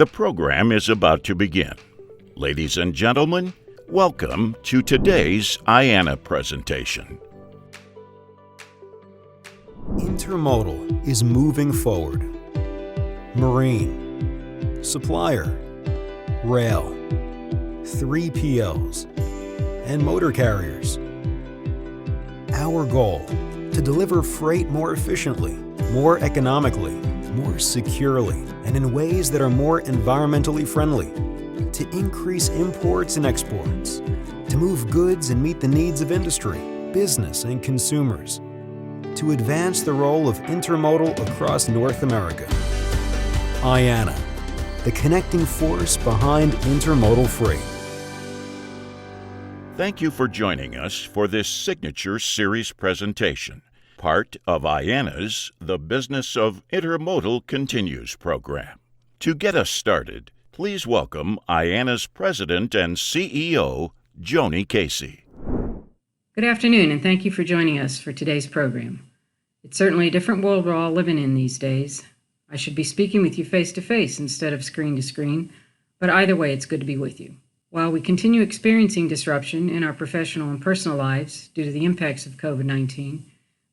The program is about to begin. Ladies and gentlemen, welcome to today's IANA presentation. Intermodal is moving forward. Marine, supplier, rail, 3PLs, and motor carriers. Our goal, to deliver freight more efficiently, more economically, more securely, and in ways that are more environmentally friendly, to increase imports and exports, to move goods and meet the needs of industry, business, and consumers, to advance the role of intermodal across North America. IANA, the connecting force behind intermodal freight. Thank you for joining us for this signature series presentation, part of IANA's The Business of Intermodal Continues program. To get us started, please welcome IANA's President and CEO, Joni Casey. Good afternoon, and thank you for joining us for today's program. It's certainly a different world we're all living in these days. I should be speaking with you face-to-face instead of screen-to-screen, but either way, it's good to be with you. While we continue experiencing disruption in our professional and personal lives due to the impacts of COVID-19,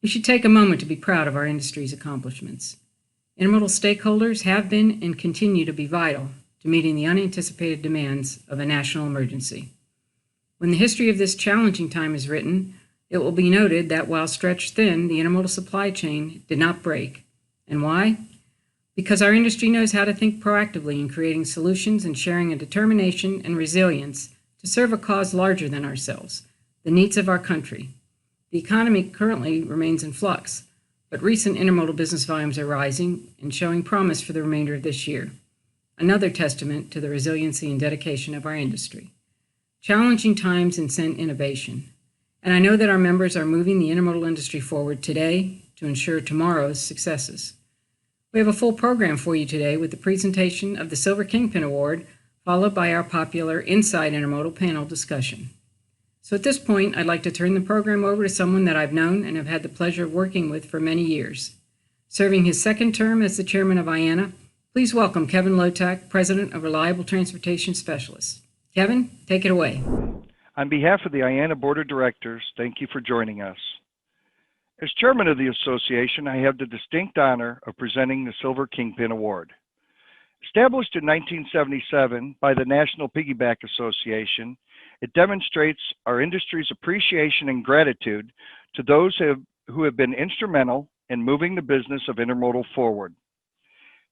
we should take a moment to be proud of our industry's accomplishments. Intermodal stakeholders have been and continue to be vital to meeting the unanticipated demands of a national emergency. When the history of this challenging time is written, it will be noted that while stretched thin, the intermodal supply chain did not break. And why? Because our industry knows how to think proactively in creating solutions and sharing a determination and resilience to serve a cause larger than ourselves, the needs of our country. The economy currently remains in flux, but recent intermodal business volumes are rising and showing promise for the remainder of this year. Another testament to the resiliency and dedication of our industry. Challenging times incent innovation, and I know that our members are moving the intermodal industry forward today to ensure tomorrow's successes. We have a full program for you today with the presentation of the Silver Kingpin Award, followed by our popular Inside Intermodal panel discussion. So at this point, I'd like to turn the program over to someone that I've known and have had the pleasure of working with for many years. Serving his second term as the chairman of IANA, please welcome Kevin Lotak, President of Reliable Transportation Specialists. Kevin, take it away. On behalf of the IANA Board of Directors, thank you for joining us. As chairman of the association, I have the distinct honor of presenting the Silver Kingpin Award. Established in 1977 by the National Piggyback Association, it demonstrates our industry's appreciation and gratitude to those who have been instrumental in moving the business of intermodal forward.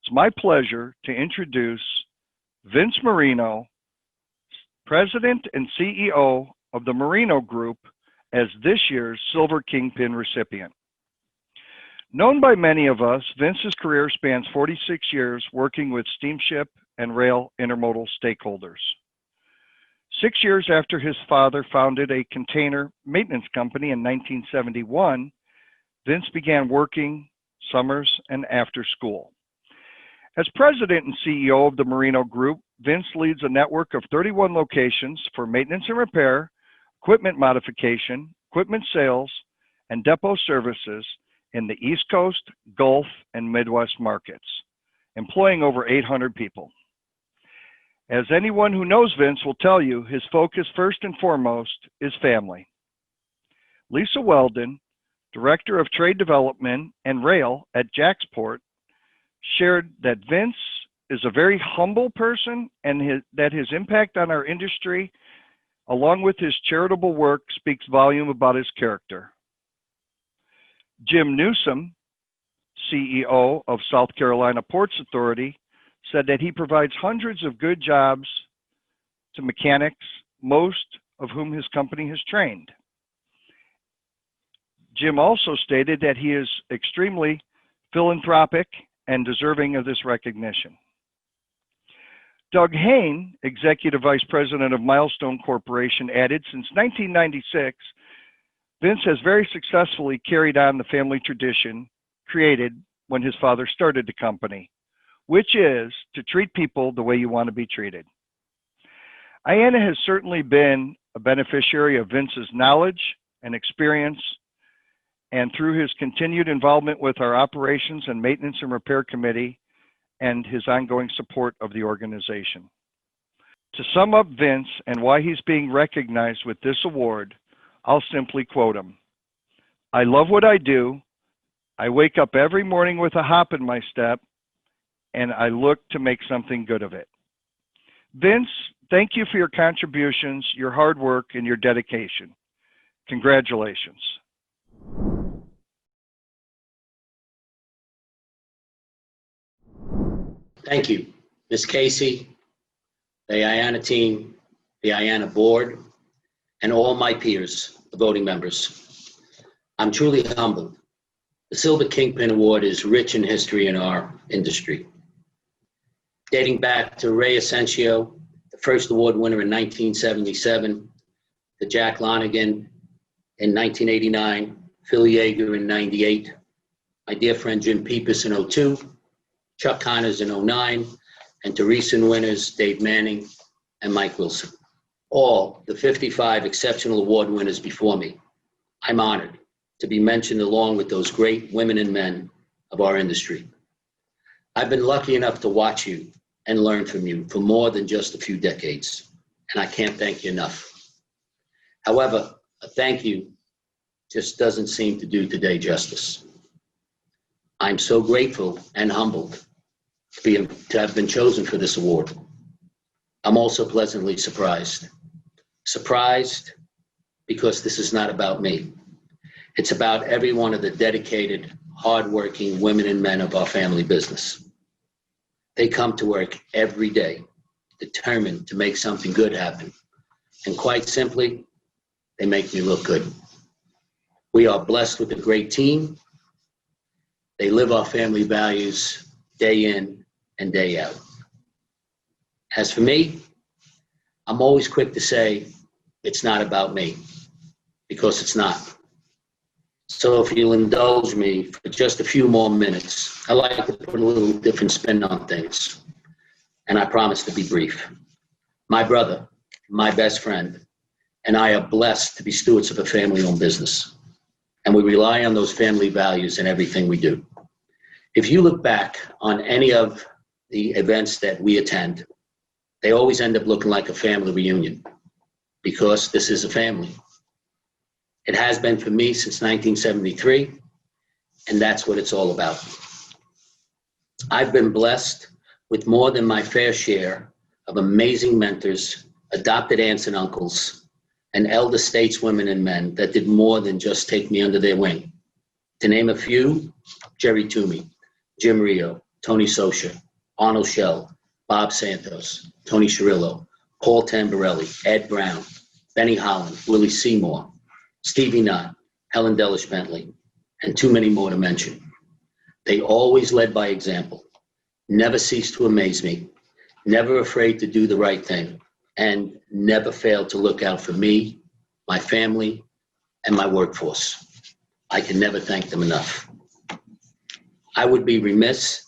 It's my pleasure to introduce Vince Marino, President and CEO of the Marino Group, as this year's Silver Kingpin recipient. Known by many of us, Vince's career spans 46 years working with steamship and rail intermodal stakeholders. 6 years after his father founded a container maintenance company in 1971, Vince began working summers and after school. As president and CEO of the Marino Group, Vince leads a network of 31 locations for maintenance and repair, equipment modification, equipment sales, and depot services in the East Coast, Gulf, and Midwest markets, employing over 800 people. As anyone who knows Vince will tell you, his focus first and foremost is family. Lisa Weldon, Director of Trade Development and Rail at Jacksport, shared that Vince is a very humble person and that his impact on our industry, along with his charitable work, speaks volume about his character. Jim Newsom, CEO of South Carolina Ports Authority, said that he provides hundreds of good jobs to mechanics, most of whom his company has trained. Jim also stated that he is extremely philanthropic and deserving of this recognition. Doug Hain, Executive Vice President of Milestone Corporation, added, since 1996, Vince has very successfully carried on the family tradition created when his father started the company, which is to treat people the way you want to be treated. IANA has certainly been a beneficiary of Vince's knowledge and experience, and through his continued involvement with our Operations and Maintenance and Repair Committee and his ongoing support of the organization. To sum up Vince and why he's being recognized with this award, I'll simply quote him. "I love what I do. I wake up every morning with a hop in my step, and I look to make something good of it." Vince, thank you for your contributions, your hard work, and your dedication. Congratulations. Thank you, Ms. Casey, the IANA team, the IANA board, and all my peers, the voting members. I'm truly humbled. The Silver Kingpin Award is rich in history in our industry. Dating back to Ray Asensio, the first award winner in 1977, to Jack Lonigan in 1989, Phil Yeager in 98, my dear friend Jim Peepus in 02, Chuck Connors in 09, and to recent winners Dave Manning and Mike Wilson. All the 55 exceptional award winners before me. I'm honored to be mentioned along with those great women and men of our industry. I've been lucky enough to watch you and learn from you for more than just a few decades, and I can't thank you enough. However, a thank you just doesn't seem to do today justice. I'm so grateful and humbled to have been chosen for this award. I'm also pleasantly surprised. Surprised because this is not about me. It's about every one of the dedicated, hardworking women and men of our family business. They come to work every day, determined to make something good happen. And quite simply, they make me look good. We are blessed with a great team. They live our family values day in and day out. As for me, I'm always quick to say it's not about me, because it's not. So if you'll indulge me for just a few more minutes, I like to put a little different spin on things, and I promise to be brief. My brother, my best friend, and I are blessed to be stewards of a family-owned business, and we rely on those family values in everything we do. If you look back on any of the events that we attend, they always end up looking like a family reunion, because this is a family. It has been for me since 1973, and that's what it's all about. I've been blessed with more than my fair share of amazing mentors, adopted aunts and uncles, and elder stateswomen and men that did more than just take me under their wing. To name a few, Jerry Toomey, Jim Rio, Tony Socia, Arnold Schell, Bob Santos, Tony Cirillo, Paul Tamborelli, Ed Brown, Benny Holland, Willie Seymour, Stevie Knott, Helen Dellish Bentley, and too many more to mention. They always led by example, never ceased to amaze me, never afraid to do the right thing, and never failed to look out for me, my family, and my workforce. I can never thank them enough. I would be remiss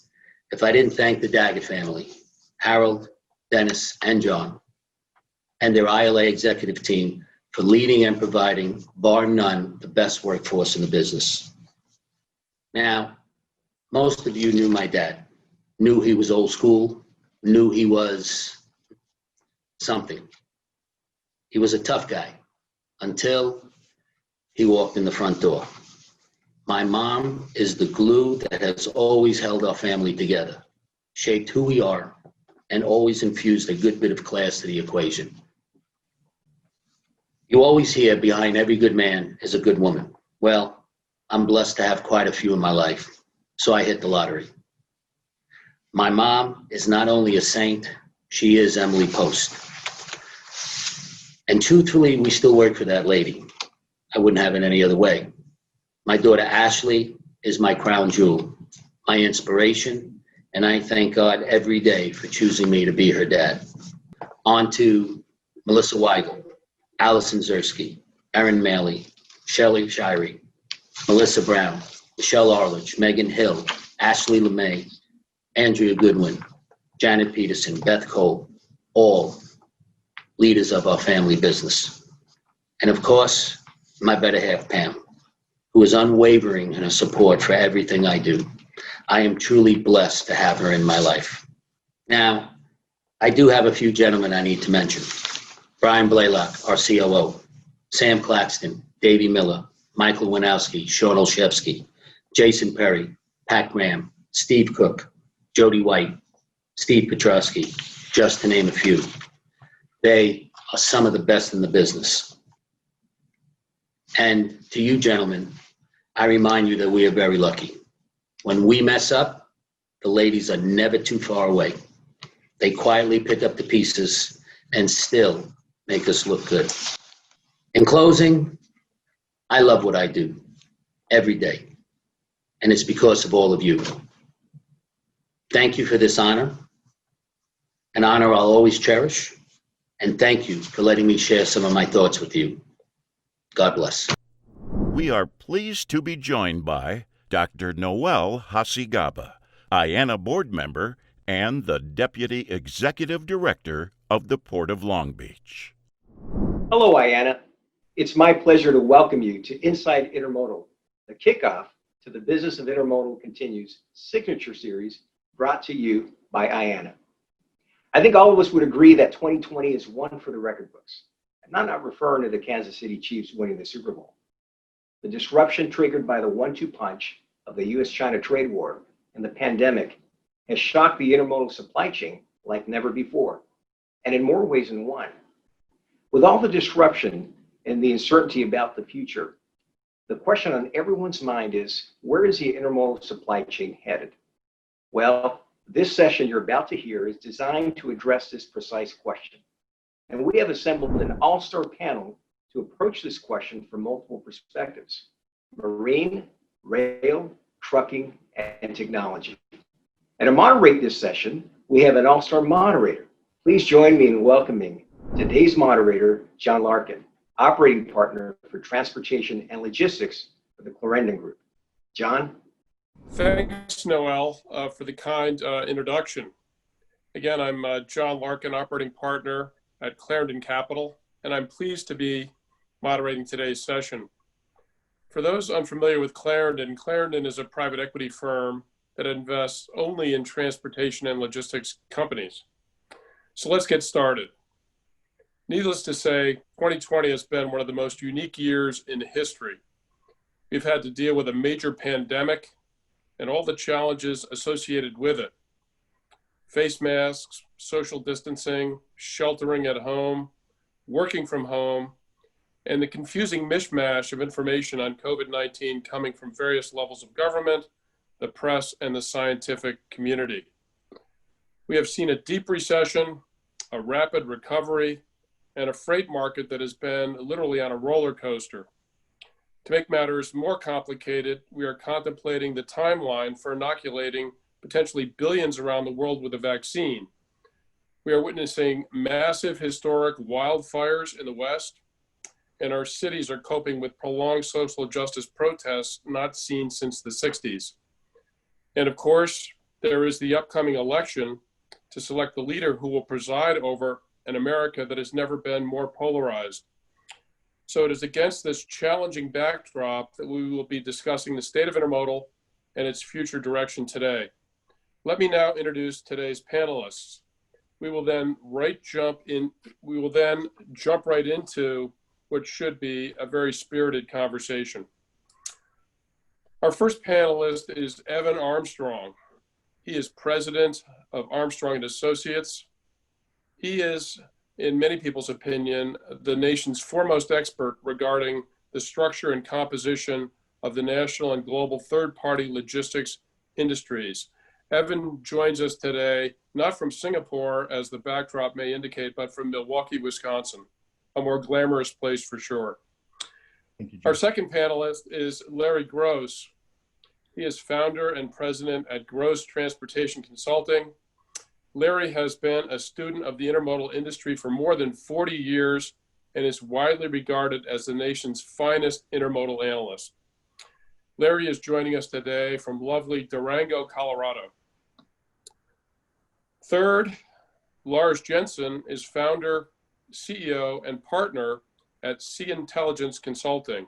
if I didn't thank the Daggett family, Harold, Dennis, and John, and their ILA executive team for leading and providing, bar none, the best workforce in the business. Now, most of you knew my dad, knew he was old school, knew he was something. He was a tough guy until he walked in the front door. My mom is the glue that has always held our family together, shaped who we are, and always infused a good bit of class to the equation. You always hear behind every good man is a good woman. Well, I'm blessed to have quite a few in my life, so I hit the lottery. My mom is not only a saint, she is Emily Post. And truthfully, we still work for that lady. I wouldn't have it any other way. My daughter Ashley is my crown jewel, my inspiration, and I thank God every day for choosing me to be her dad. On to Melissa Weigel, Allison Zersky, Erin Maley, Shelley Shirey, Melissa Brown, Michelle Arledge, Megan Hill, Ashley LeMay, Andrea Goodwin, Janet Peterson, Beth Cole, all leaders of our family business. And of course, my better half, Pam, who is unwavering in her support for everything I do. I am truly blessed to have her in my life. Now, I do have a few gentlemen I need to mention. Brian Blaylock, our COO, Sam Claxton, Davey Miller, Michael Winowski, Sean Olszewski, Jason Perry, Pat Graham, Steve Cook, Jody White, Steve Petrosky, just to name a few. They are some of the best in the business. And to you gentlemen, I remind you that we are very lucky. When we mess up, the ladies are never too far away. They quietly pick up the pieces and still make us look good. In closing, I love what I do every day, and it's because of all of you. Thank you for this honor, an honor I'll always cherish, and thank you for letting me share some of my thoughts with you. God bless. We are pleased to be joined by Dr. Noel Hasigaba, IANA board member and the Deputy Executive Director of the Port of Long Beach. Hello, IANA. It's my pleasure to welcome you to Inside Intermodal, the kickoff to the Business of Intermodal Continues signature series brought to you by IANA. I think all of us would agree that 2020 is one for the record books. And I'm not referring to the Kansas City Chiefs winning the Super Bowl. The disruption triggered by the 1-2 punch of the US-China trade war and the pandemic has shocked the intermodal supply chain like never before, and in more ways than one. With all the disruption and the uncertainty about the future, the question on everyone's mind is, where is the intermodal supply chain headed? Well, this session you're about to hear is designed to address this precise question. And we have assembled an all-star panel to approach this question from multiple perspectives: marine, rail, trucking, and technology. And to moderate this session, we have an all-star moderator. Please join me in welcoming today's moderator, John Larkin, operating partner for transportation and logistics for the Clarendon Group. John? Thanks, Noel, for the kind introduction. Again, I'm John Larkin, operating partner at Clarendon Capital, and I'm pleased to be moderating today's session. For those unfamiliar with Clarendon, Clarendon is a private equity firm that invests only in transportation and logistics companies. So let's get started. Needless to say, 2020 has been one of the most unique years in history. We've had to deal with a major pandemic and all the challenges associated with it. Face masks, social distancing, sheltering at home, working from home, and the confusing mishmash of information on COVID-19 coming from various levels of government, the press, and the scientific community. We have seen a deep recession, a rapid recovery, and a freight market that has been literally on a roller coaster. To make matters more complicated, we are contemplating the timeline for inoculating potentially billions around the world with a vaccine. We are witnessing massive historic wildfires in the West, and our cities are coping with prolonged social justice protests not seen since the 60s. And of course, there is the upcoming election to select the leader who will preside over an America that has never been more polarized. So it is against this challenging backdrop that we will be discussing the state of intermodal and its future direction today. Let me now introduce today's panelists. We will then jump right into what should be a very spirited conversation. Our first panelist is Evan Armstrong. He is president of Armstrong and Associates. He is, in many people's opinion, the nation's foremost expert regarding the structure and composition of the national and global third-party logistics industries. Evan joins us today, not from Singapore, as the backdrop may indicate, but from Milwaukee, Wisconsin, a more glamorous place for sure. Thank you, Jim. Our second panelist is Larry Gross. He is founder and president at Gross Transportation Consulting. Larry has been a student of the intermodal industry for more than 40 years and is widely regarded as the nation's finest intermodal analyst. Larry is joining us today from lovely Durango, Colorado. Third, Lars Jensen is founder, CEO, and partner at Sea Intelligence Consulting.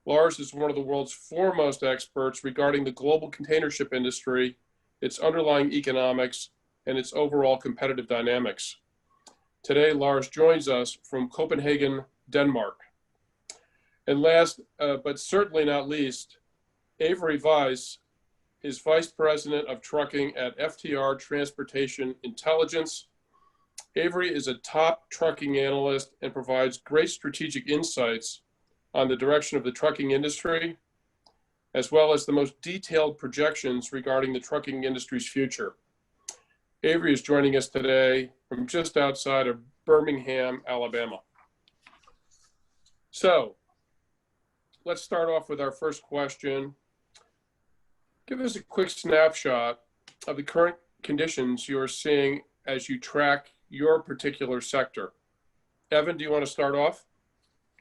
Lars is one of the world's foremost experts regarding the global container ship industry, its underlying economics, and its overall competitive dynamics. Today, Lars joins us from Copenhagen, Denmark. And last, but certainly not least, Avery Weiss is Vice President of Trucking at FTR Transportation Intelligence. Avery is a top trucking analyst and provides great strategic insights on the direction of the trucking industry, as well as the most detailed projections regarding the trucking industry's future. Avery is joining us today from just outside of Birmingham, Alabama. So let's start off with our first question. Give us a quick snapshot of the current conditions you are seeing as you track your particular sector. Evan, do you want to start off?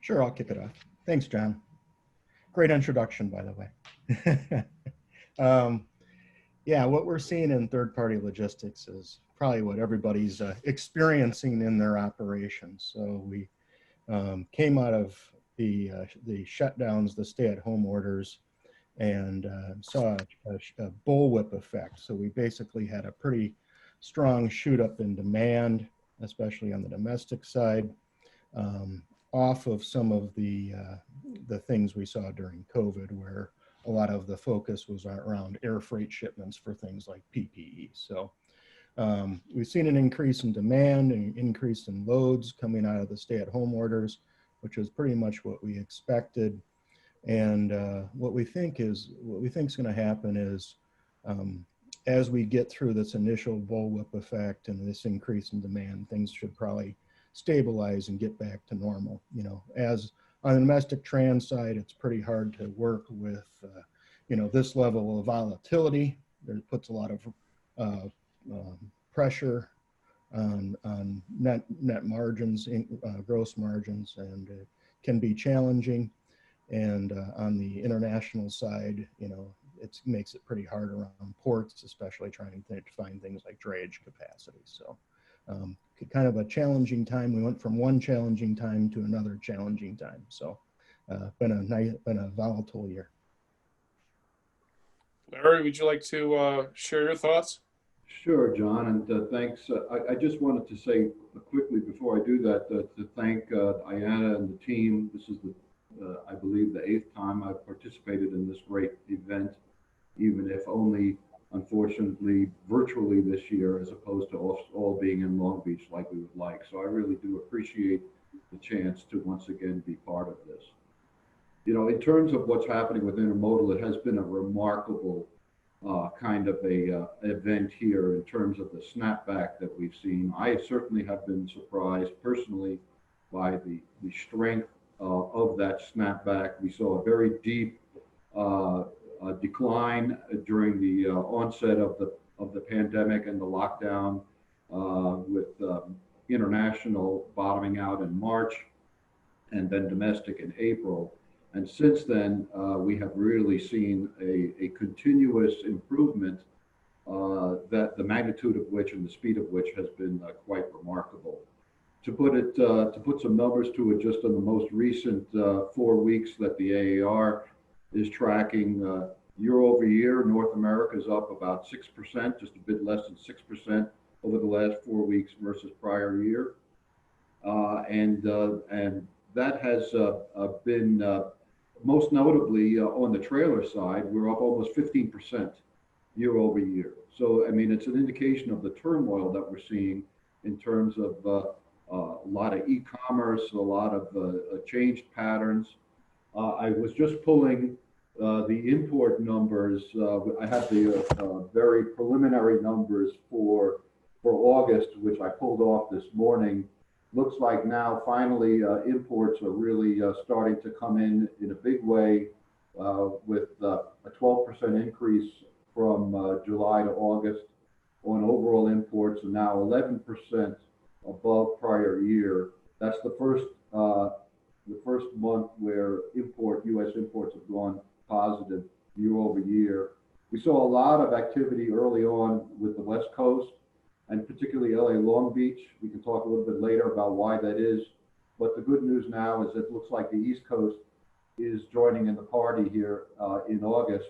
Sure, I'll kick it off. Thanks, John. Great introduction, by the way. Yeah, what we're seeing in third-party logistics is probably what everybody's experiencing in their operations. So we came out of the shutdowns, the stay-at-home orders, and saw a bullwhip effect. So we basically had a pretty strong shoot up in demand, especially on the domestic side, off of some of the things we saw during COVID, where a lot of the focus was around air freight shipments for things like PPE. So we've seen an increase in demand and an increase in loads coming out of the stay-at-home orders, which is pretty much what we expected. And what we think is going to happen is as we get through this initial bullwhip effect and this increase in demand, things should probably stabilize and get back to normal. You know, as on the domestic trans side, it's pretty hard to work with, this level of volatility. It puts a lot of pressure on net margins, gross margins, and it can be challenging. And on the international side, it makes it pretty hard around ports, especially trying to find things like drayage capacity. So kind of a challenging time. We went from one challenging time to another challenging time. So been a volatile year. Larry, would you like to share your thoughts? Sure, John, and thanks. I just wanted to say quickly before I do that to thank Ayanna and the team. This is I believe the 8th time I've participated in this great event, even if only, unfortunately, virtually this year, as opposed to all being in Long Beach like we would like. So I really do appreciate the chance to once again be part of this. In terms of what's happening with Intermodal, it has been a remarkable kind of a event here in terms of the snapback that we've seen. I certainly have been surprised personally by the strength of that snapback. We saw a very deep decline during the onset of the pandemic and the lockdown, with international bottoming out in March and then domestic in April. And since then, we have really seen a continuous improvement that the magnitude of which and the speed of which has been quite remarkable. To put some numbers to it, just in the most recent 4 weeks that the AAR is tracking, year over year, North America is up about 6%, just a bit less than 6% over the last 4 weeks versus prior year, and that has been most notably on the trailer side. We're up almost 15% year over year. So I mean, it's an indication of the turmoil that we're seeing in terms of a lot of e-commerce, a lot of changed patterns. I was just pulling the import numbers. I have the very preliminary numbers for August, which I pulled off this morning. Looks like now finally imports are really starting to come in a big way, with a 12% increase from July to August on overall imports, and now 11% above prior year. That's the first month where U.S. imports have gone positive year over year. We saw a lot of activity early on with the West Coast, and particularly LA Long Beach. We can talk a little bit later about why that is. But the good news now is it looks like the East Coast is joining in the party here in August.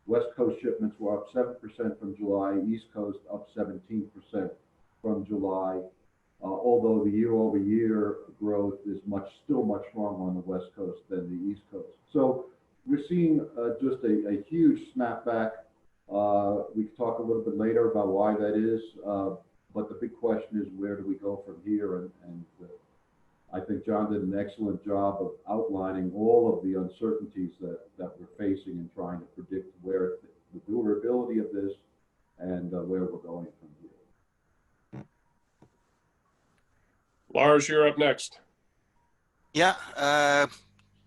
West Coast shipments were up 7% from July, East Coast up 17% from July, although the year-over-year growth is still much stronger on the West Coast than the East Coast. So we're seeing just a huge snapback. We can talk a little bit later about why that is, but the big question is, where do we go from here? And I think John did an excellent job of outlining all of the uncertainties that we're facing and trying to predict where the durability of this and where we're going from here. Lars, you're up next. Yeah,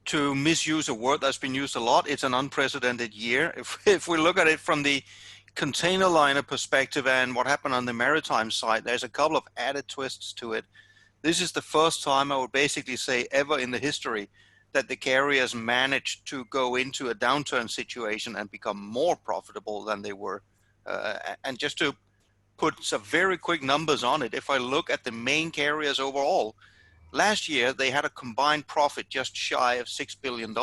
to misuse a word that's been used a lot, it's an unprecedented year. If we look at it from the container liner perspective and what happened on the maritime side, there's a couple of added twists to it. This is the first time, I would basically say, ever in the history that the carriers managed to go into a downturn situation and become more profitable than they were. And just to put some very quick numbers on it, if I look at the main carriers overall, last year they had a combined profit just shy of $6 billion.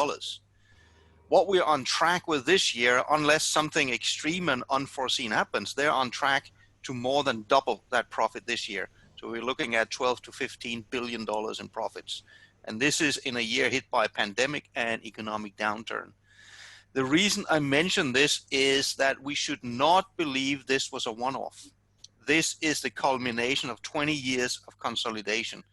What we're on track with this year, unless something extreme and unforeseen happens, they're on track to more than double that profit this year. So we're looking at $12 to $15 billion in profits. And this is in a year hit by a pandemic and economic downturn. The reason I mention this is that we should not believe this was a one-off. This is the culmination of 20 years of consolidation.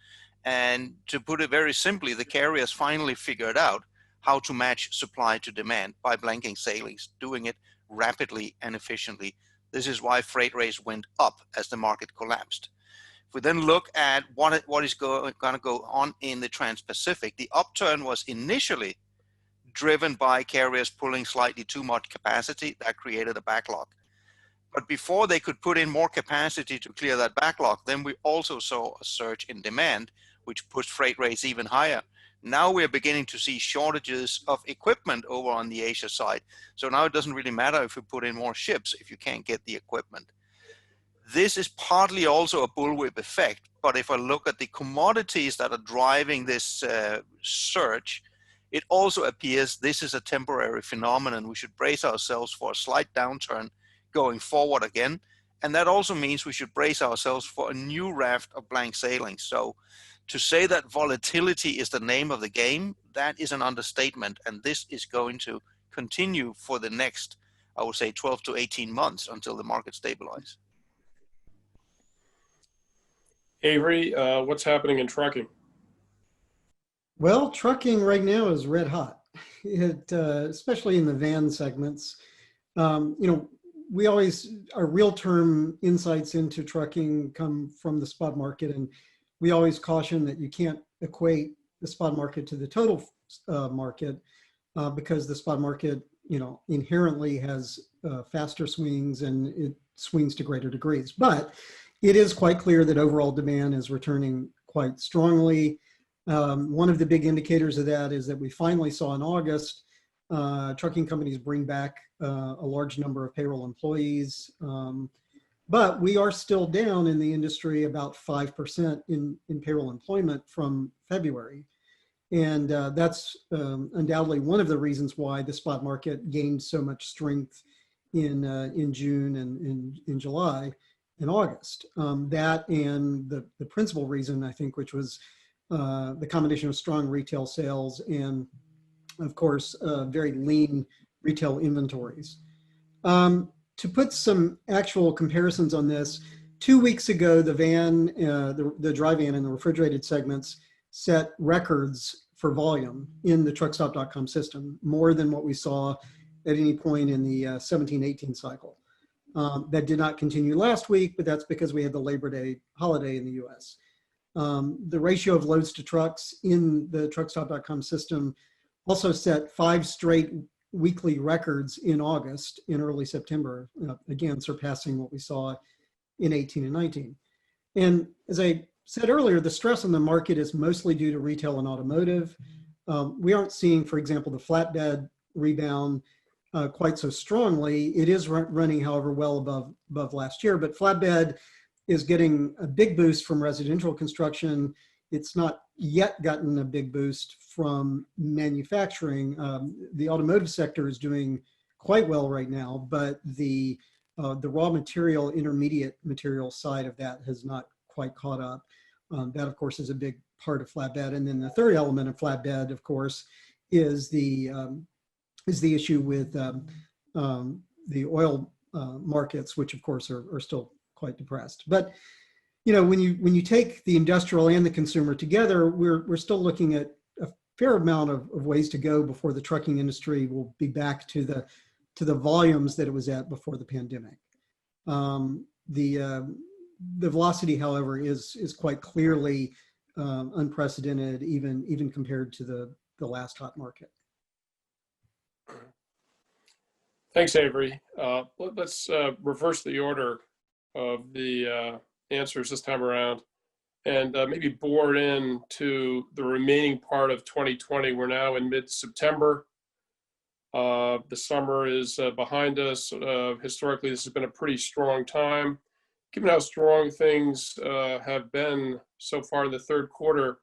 And to put it very simply, the carriers finally figured out how to match supply to demand by blanking sailings, doing it rapidly and efficiently. This is why freight rates went up as the market collapsed. If we then look at what is going to go on in the Trans-Pacific, the upturn was initially driven by carriers pulling slightly too much capacity. That created a backlog. But before they could put in more capacity to clear that backlog, then we also saw a surge in demand, which pushed freight rates even higher. Now we're beginning to see shortages of equipment over on the Asia side. So now it doesn't really matter if we put in more ships if you can't get the equipment. This is partly also a bullwhip effect, but if I look at the commodities that are driving this surge, it also appears this is a temporary phenomenon. We should brace ourselves for a slight downturn going forward again. And that also means we should brace ourselves for a new raft of blank sailings. So to say that volatility is the name of the game, that is an understatement. And this is going to continue for the next, I would say, 12 to 18 months until the market stabilizes. Avery, what's happening in trucking? Well, trucking right now is red hot, especially in the van segments. We always, our real-term insights into trucking come from the spot market, and we always caution that you can't equate the spot market to the total market because the spot market, inherently has faster swings and it swings to greater degrees. But it is quite clear that overall demand is returning quite strongly. One of the big indicators of that is that we finally saw in August, trucking companies bring back a large number of payroll employees. But we are still down in the industry about 5% in payroll employment from February. And that's undoubtedly one of the reasons why the spot market gained so much strength in June and in July and August. That and the principal reason, I think, which was the combination of strong retail sales and, of course, very lean retail inventories. To put some actual comparisons on this, 2 weeks ago, the van, the dry van and the refrigerated segments set records for volume in the truckstop.com system, more than what we saw at any point in the 17-18 cycle. That did not continue last week, but that's because we had the Labor Day holiday in the US. The ratio of loads to trucks in the truckstop.com system also set 5 straight weekly records in August, in early September, again, surpassing what we saw in 18 and 19. And as I said earlier, the stress on the market is mostly due to retail and automotive. We aren't seeing, for example, the flatbed rebound quite so strongly. It is running, however, well above last year, but flatbed is getting a big boost from residential construction. It's not yet gotten a big boost from manufacturing. The automotive sector is doing quite well right now, but the raw material, intermediate material side of that has not quite caught up. That, of course, is a big part of flatbed. And then the third element of flatbed, of course, is the issue with the oil markets, which, of course, are still quite depressed. But when you take the industrial and the consumer together, we're still looking at a fair amount of ways to go before the trucking industry will be back to the volumes that it was at before the pandemic. The velocity, however, is quite clearly unprecedented, even compared to the last hot market. Thanks, Avery. Let's reverse the order of the answers this time around and maybe bore into the remaining part of 2020. We're now in mid-September. The summer is behind us. Historically, this has been a pretty strong time. Given how strong things have been so far in the third quarter,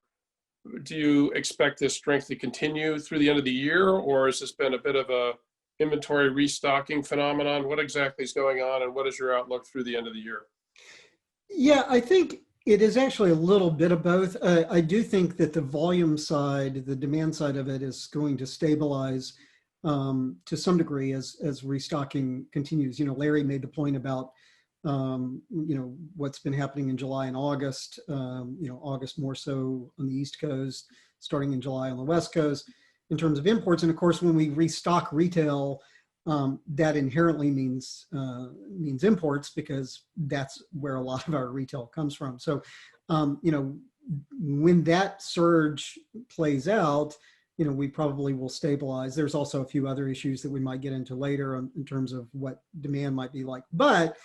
do you expect this strength to continue through the end of the year, or has this been a bit of a inventory restocking phenomenon? What exactly is going on, and what is your outlook through the end of the year? Yeah, I think it is actually a little bit of both. I do think that the volume side, the demand side of it, is going to stabilize to some degree as restocking continues. Larry made the point about what's been happening in July and August. August more so on the East Coast, starting in July on the West Coast in terms of imports. And of course, when we restock retail, that inherently means imports, because that's where a lot of our retail comes from. So, when that surge plays out, we probably will stabilize. There's also a few other issues that we might get into later in terms of what demand might be like. But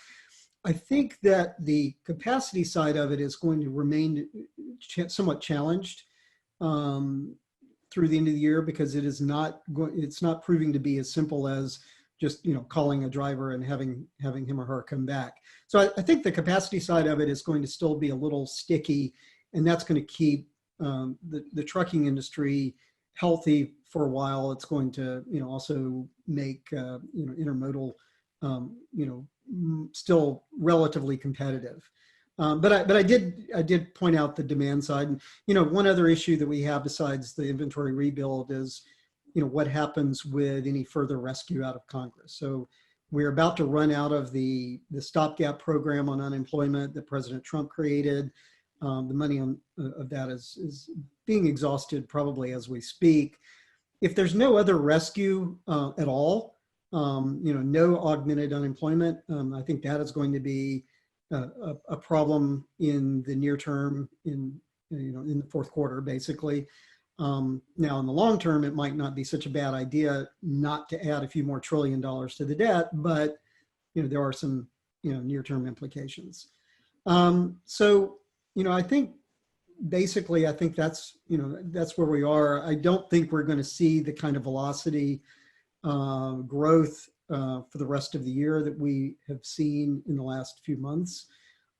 I think that the capacity side of it is going to remain somewhat challenged through the end of the year, because it's not proving to be as simple as just calling a driver and having him or her come back. So I think the capacity side of it is going to still be a little sticky, and that's going to keep the trucking industry healthy for a while. It's going to also make intermodal still relatively competitive. But I did point out the demand side. And, one other issue that we have besides the inventory rebuild is, what happens with any further rescue out of Congress. So we're about to run out of the stopgap program on unemployment that President Trump created. The money of that is being exhausted probably as we speak. If there's no other rescue at all, no augmented unemployment, I think that is going to be a problem in the near term, in the fourth quarter, basically. Now, in the long term, it might not be such a bad idea not to add a few more $1 trillion to the debt, but there are some near-term implications. So I think basically, that's where we are. I don't think we're going to see the kind of velocity growth for the rest of the year that we have seen in the last few months.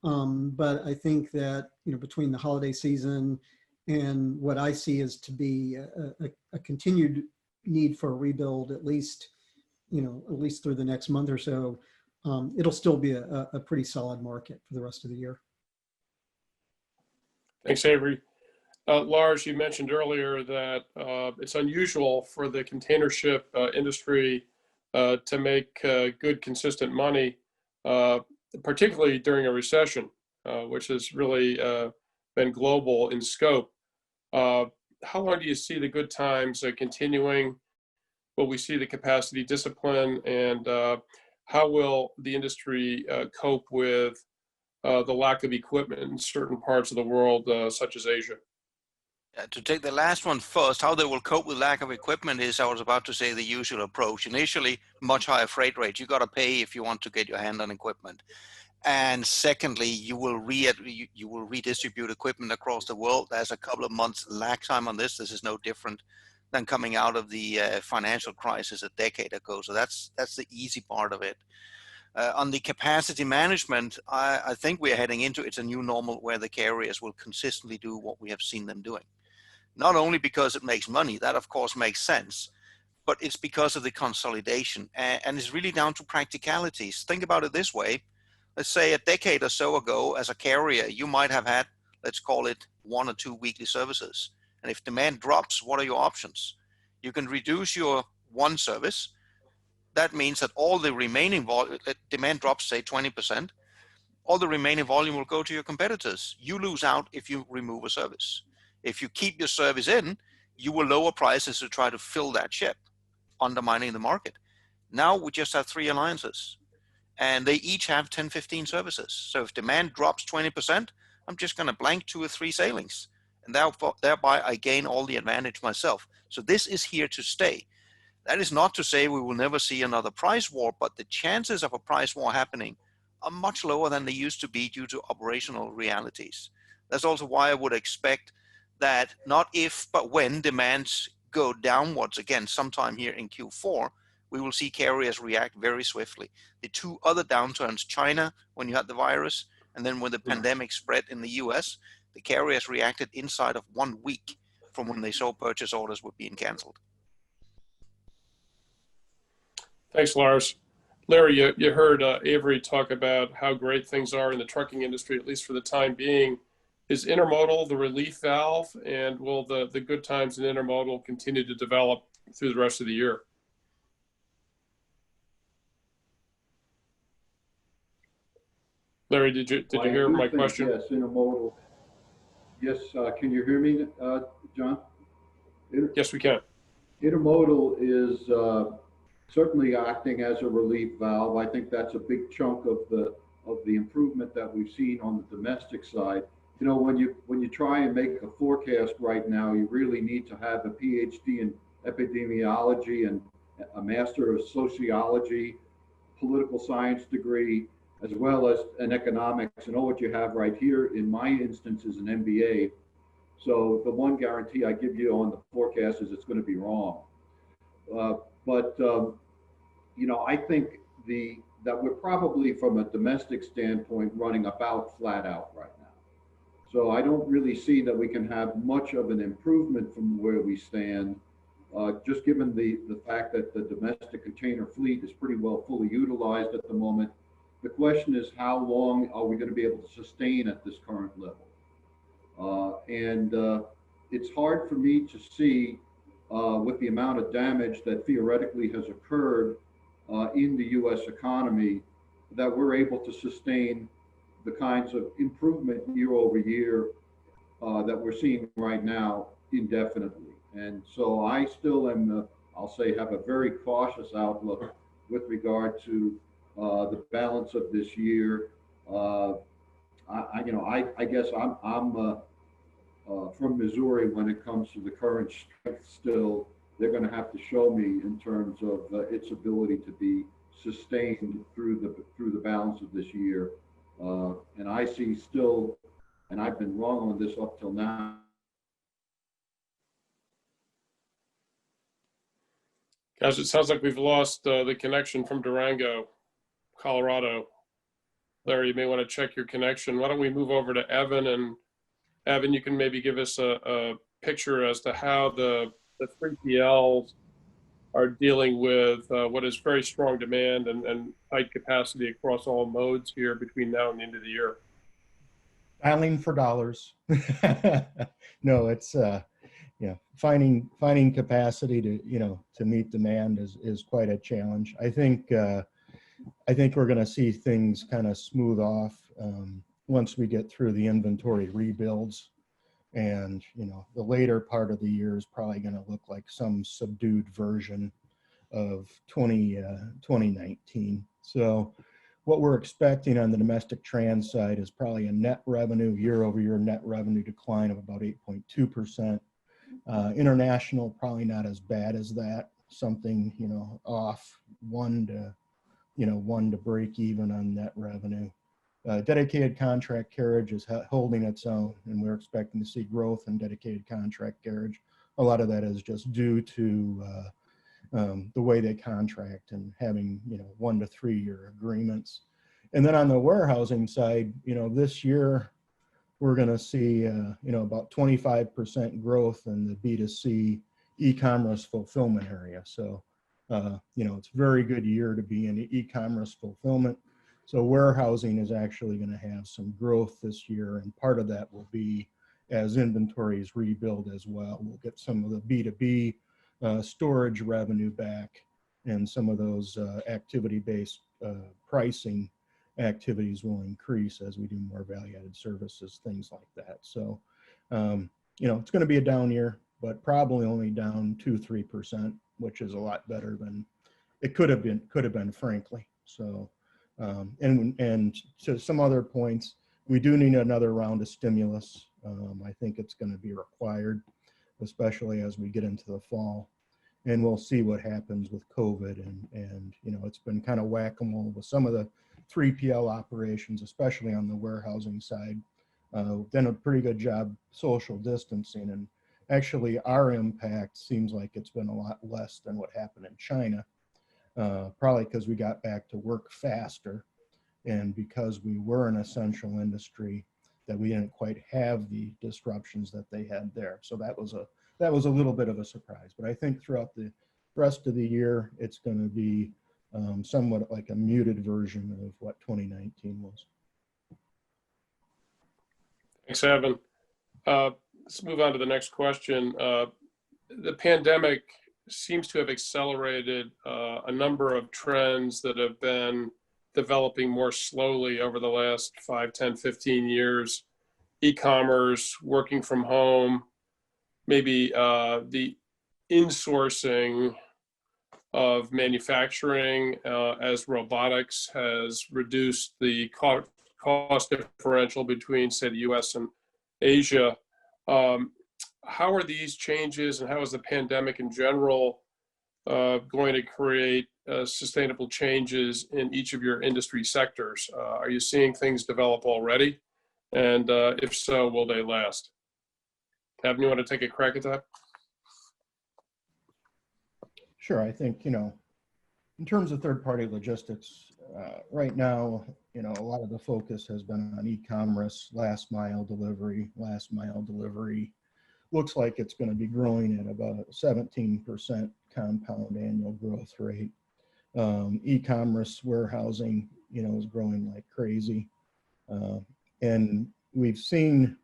But I think that, between the holiday season and what I see is to be a continued need for a rebuild, at least through the next month or so, it'll still be a pretty solid market for the rest of the year. Thanks, Avery. Lars, you mentioned earlier that it's unusual for the container ship industry to make good, consistent money, particularly during a recession, which has really been global in scope. How long do you see the good times continuing? Will we see the capacity discipline, and how will the industry cope with the lack of equipment in certain parts of the world, such as Asia? To take the last one first, how they will cope with lack of equipment is, I was about to say, the usual approach. Initially, much higher freight rates. You got to pay if you want to get your hand on equipment. And secondly, you will redistribute equipment across the world. There's a couple of months lag time on this. This is no different than coming out of the financial crisis a decade ago. So that's the easy part of it. On the capacity management, I think we're heading into it's a new normal where the carriers will consistently do what we have seen them doing. not only because it makes money, that of course makes sense, but it's because of the consolidation, and it's really down to practicalities. Think about it this way. Let's say a decade or so ago, as a carrier, you might have had, let's call it 1 or 2 weekly services. And if demand drops, what are your options? You can reduce your one service. That means that all the remaining demand drops, say 20%, all the remaining volume will go to your competitors. You lose out if you remove a service. If you keep your service in, you will lower prices to try to fill that ship, undermining the market. Now we just have 3 alliances, and they each have 10, 15 services. So if demand drops 20%, I'm just going to blank 2 or 3 sailings, and thereby I gain all the advantage myself. So this is here to stay. That is not to say we will never see another price war, but the chances of a price war happening are much lower than they used to be due to operational realities. That's also why I would expect that not if, but when demands go downwards again sometime here in Q4, we will see carriers react very swiftly. The 2 other downturns, China, when you had the virus, and then when the pandemic spread in the US, the carriers reacted inside of 1 week from when they saw purchase orders were being canceled. Thanks, Lars. Larry, you heard Avery talk about how great things are in the trucking industry, at least for the time being. Is intermodal the relief valve, and will the good times in intermodal continue to develop through the rest of the year? Larry, did you hear my question? Yes, intermodal. Yes, can you hear me, John? Yes, we can. Intermodal is certainly acting as a relief valve. I think that's a big chunk of the improvement that we've seen on the domestic side. You know, when you try and make a forecast right now, you really need to have a PhD in epidemiology and a master of sociology, political science degree, as well as an economics. And all what you have right here, in my instance, is an MBA. So the one guarantee I give you on the forecast is it's going to be wrong. You know, I think that we're probably, from a domestic standpoint, running about flat out right now. So I don't really see that we can have much of an improvement from where we stand, just given the fact that the domestic container fleet is pretty well fully utilized at the moment. The question is, how long are we going to be able to sustain at this current level? It's hard for me to see, with the amount of damage that theoretically has occurred in the U.S. economy, that we're able to sustain the kinds of improvement year over year that we're seeing right now indefinitely. And so I still am, I'll say, have a very cautious outlook with regard to the balance of this year. I guess I'm from Missouri when it comes to the current strength. Still, they're going to have to show me in terms of its ability to be sustained through the balance of this year. And I see still, and I've been wrong on this up till now. Guys, it sounds like we've lost the connection from Durango, Colorado. Larry, you may want to check your connection. Why don't we move over to Evan, and Evan, you can maybe give us a picture as to how the 3PLs are dealing with what is very strong demand and tight capacity across all modes here between now and the end of the year. Dialing for dollars. No, it's finding capacity to meet demand is quite a challenge. I think we're going to see things kind of smooth off once we get through the inventory rebuilds, and the later part of the year is probably going to look like some subdued version of 2019. So what we're expecting on the domestic trans side is probably a net revenue, year-over-year net revenue decline of about 8.2%. International, probably not as bad as that, something, off 1 to break even on net revenue. Dedicated contract carriage is holding its own, and we're expecting to see growth in dedicated contract carriage. A lot of that is just due to the way they contract and having 1 to 3 year agreements. And then on the warehousing side, this year we're going to see, about 25% growth in the B2C e-commerce fulfillment area. So, it's a very good year to be in e-commerce fulfillment. So warehousing is actually going to have some growth this year, and part of that will be as inventories rebuild as well. We'll get some of the B2B storage revenue back, and some of those activity-based pricing activities will increase as we do more value-added services, things like that. So, it's going to be a down year, but probably only down 2-3%, which is a lot better than it could have been, frankly. So, and to some other points, we do need another round of stimulus. I think it's going to be required, especially as we get into the fall. And we'll see what happens with COVID. And it's been kind of whack-a-mole with some of the 3PL operations, especially on the warehousing side. Done a pretty good job social distancing. And actually, our impact seems like it's been a lot less than what happened in China, probably because we got back to work faster. And because we were an essential industry, that we didn't quite have the disruptions that they had there. So that was a little bit of a surprise. But I think throughout the rest of the year, it's going to be somewhat like a muted version of what 2019 was. Thanks, Evan. Let's move on to the next question. The pandemic seems to have accelerated a number of trends that have been developing more slowly over the last 5, 10, 15 years. E-commerce, working from home, maybe the insourcing of manufacturing as robotics has reduced the cost differential between, say, the US and Asia. How are these changes, and how is the pandemic in general going to create sustainable changes in each of your industry sectors? Are you seeing things develop already? And if so, will they last? Evan, you want to take a crack at that? Sure. I think, in terms of third-party logistics, right now, a lot of the focus has been on e-commerce, last mile delivery. Last mile delivery looks like it's going to be growing at about a 17% compound annual growth rate. E-commerce warehousing, is growing like crazy. And we've seen,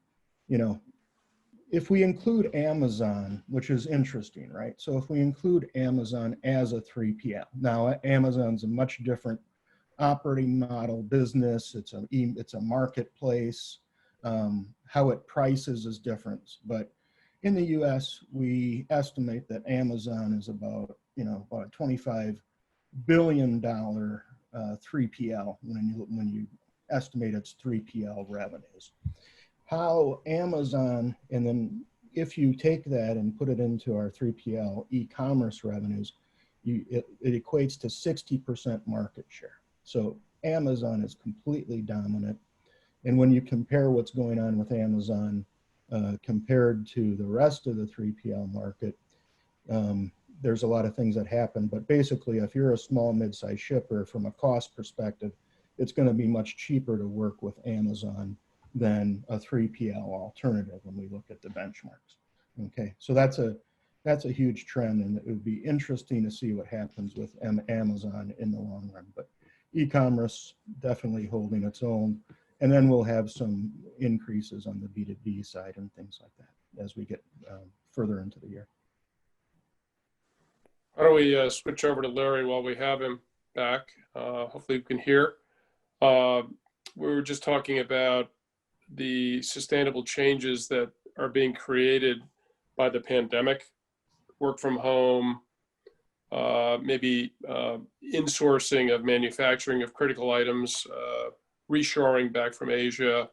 if we include Amazon, which is interesting, right? So if we include Amazon as a 3PL, now Amazon's a much different operating model business. It's a marketplace. How it prices is different. But in the US, we estimate that Amazon is about a $25 billion 3PL when you estimate its 3PL revenues. How Amazon, and then if you take that and put it into our 3PL e-commerce revenues, it equates to 60% market share. So Amazon is completely dominant. And when you compare what's going on with Amazon compared to the rest of the 3PL market, there's a lot of things that happen. But basically, if you're a small mid-sized shipper, from a cost perspective, it's going to be much cheaper to work with Amazon than a 3PL alternative when we look at the benchmarks. Okay, so that's a huge trend, and it would be interesting to see what happens with Amazon in the long run. But e-commerce definitely holding its own, and then we'll have some increases on the B2B side and things like that as we get further into the year. Why don't we switch over to Larry while we have him back? Hopefully we can hear. We were just talking about the sustainable changes that are being created by the pandemic, work from home, maybe insourcing of manufacturing of critical items, reshoring back from Asia,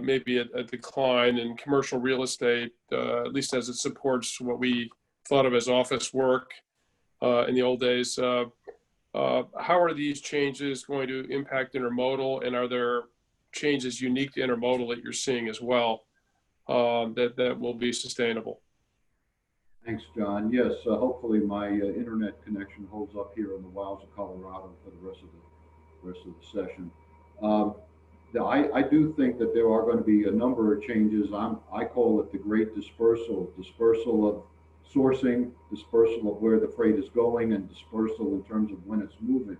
maybe a decline in commercial real estate, at least as it supports what we thought of as office work in the old days. How are these changes going to impact intermodal, and are there changes unique to intermodal that you're seeing as well that will be sustainable? Thanks, John. Yes, hopefully my internet connection holds up here in the wilds of Colorado for the rest of the session. I do think that there are going to be a number of changes. I call it the great dispersal of sourcing, dispersal of where the freight is going, and dispersal in terms of when it's moving.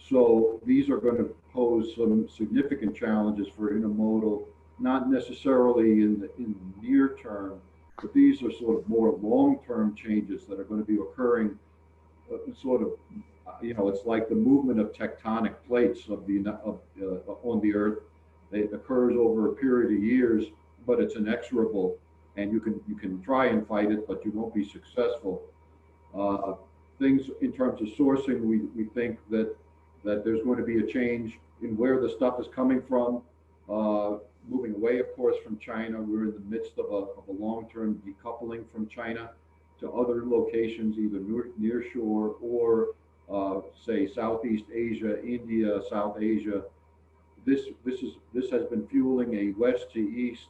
So these are going to pose some significant challenges for intermodal, not necessarily in the near term, but these are sort of more long-term changes that are going to be occurring sort of, it's like the movement of tectonic plates on the earth. It occurs over a period of years, but it's inexorable, and you can try and fight it, but you won't be successful. Things in terms of sourcing, we think that there's going to be a change in where the stuff is coming from, moving away, of course, from China. We're in the midst of a long-term decoupling from China to other locations, either near shore or say Southeast Asia, India, South Asia. This has been fueling a west to east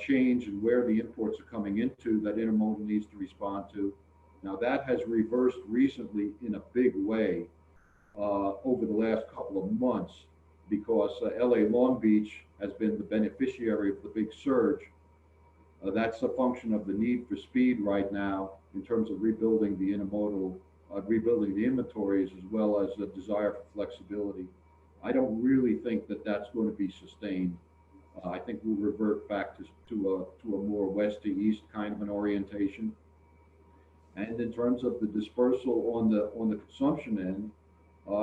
change in where the imports are coming into that intermodal needs to respond to. Now that has reversed recently in a big way over the last couple of months, because LA Long Beach has been the beneficiary of the big surge. That's a function of the need for speed right now in terms of rebuilding the intermodal, rebuilding the inventories, as well as a desire for flexibility. I don't really think that that's going to be sustained. I think we'll revert back to a more west to east kind of an orientation. And in terms of the dispersal on the consumption end,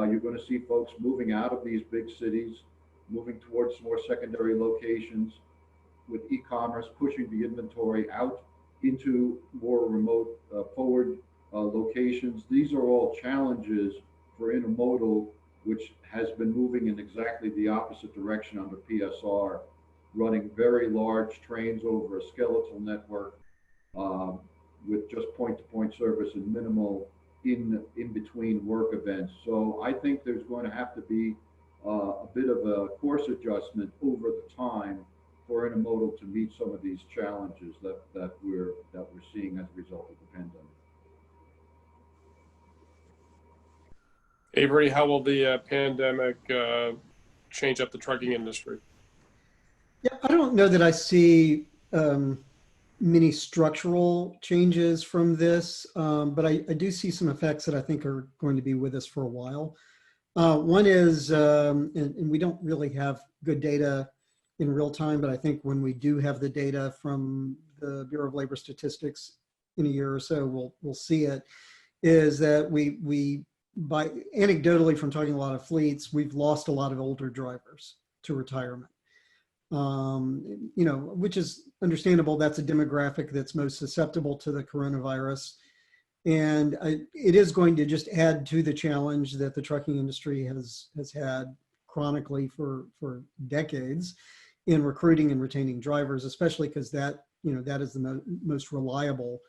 you're going to see folks moving out of these big cities, moving towards more secondary locations, with e-commerce pushing the inventory out into more remote forward locations. These are all challenges for intermodal, which has been moving in exactly the opposite direction under PSR, running very large trains over a skeletal network with just point-to-point service and minimal in between work events. So I think there's going to have to be a bit of a course adjustment over the time for intermodal to meet some of these challenges that we're seeing as a result of the pandemic. Avery, how will the pandemic change up the trucking industry? Yeah, I don't know that I see many structural changes from this, but I do see some effects that I think are going to be with us for a while. One is, and we don't really have good data in real time, but I think when we do have the data from the Bureau of Labor Statistics in a year or so, we'll see it, is that we by anecdotally from talking to a lot of fleets, we've lost a lot of older drivers to retirement. Which is understandable. That's a demographic that's most susceptible to the coronavirus. And it is going to just add to the challenge that the trucking industry has had chronically for decades in recruiting and retaining drivers, especially because that is the most reliable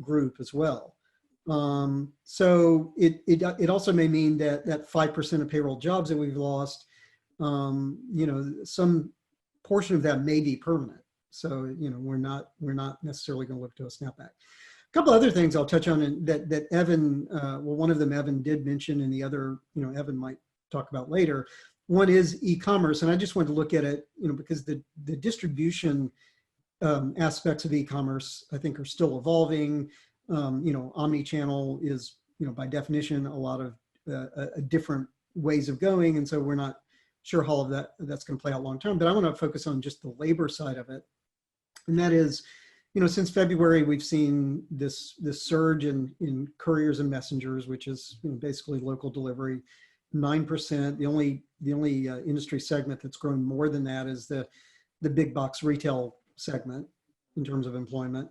group as well. So it also may mean that 5% of payroll jobs that we've lost, some portion of that may be permanent. So, we're not necessarily going to look to a snapback. A couple other things I'll touch on that Evan, one of them Evan did mention, and the other, Evan might talk about later. One is e-commerce, and I just wanted to look at it, because the distribution aspects of e-commerce, I think, are still evolving. Omni-channel is, by definition, a lot of different ways of going, and so we're not sure how all of that's going to play out long term. But I want to focus on just the labor side of it, and that is, since February, we've seen this surge in couriers and messengers, which is basically local delivery, 9%. The only industry segment that's grown more than that is the big box retail segment in terms of employment.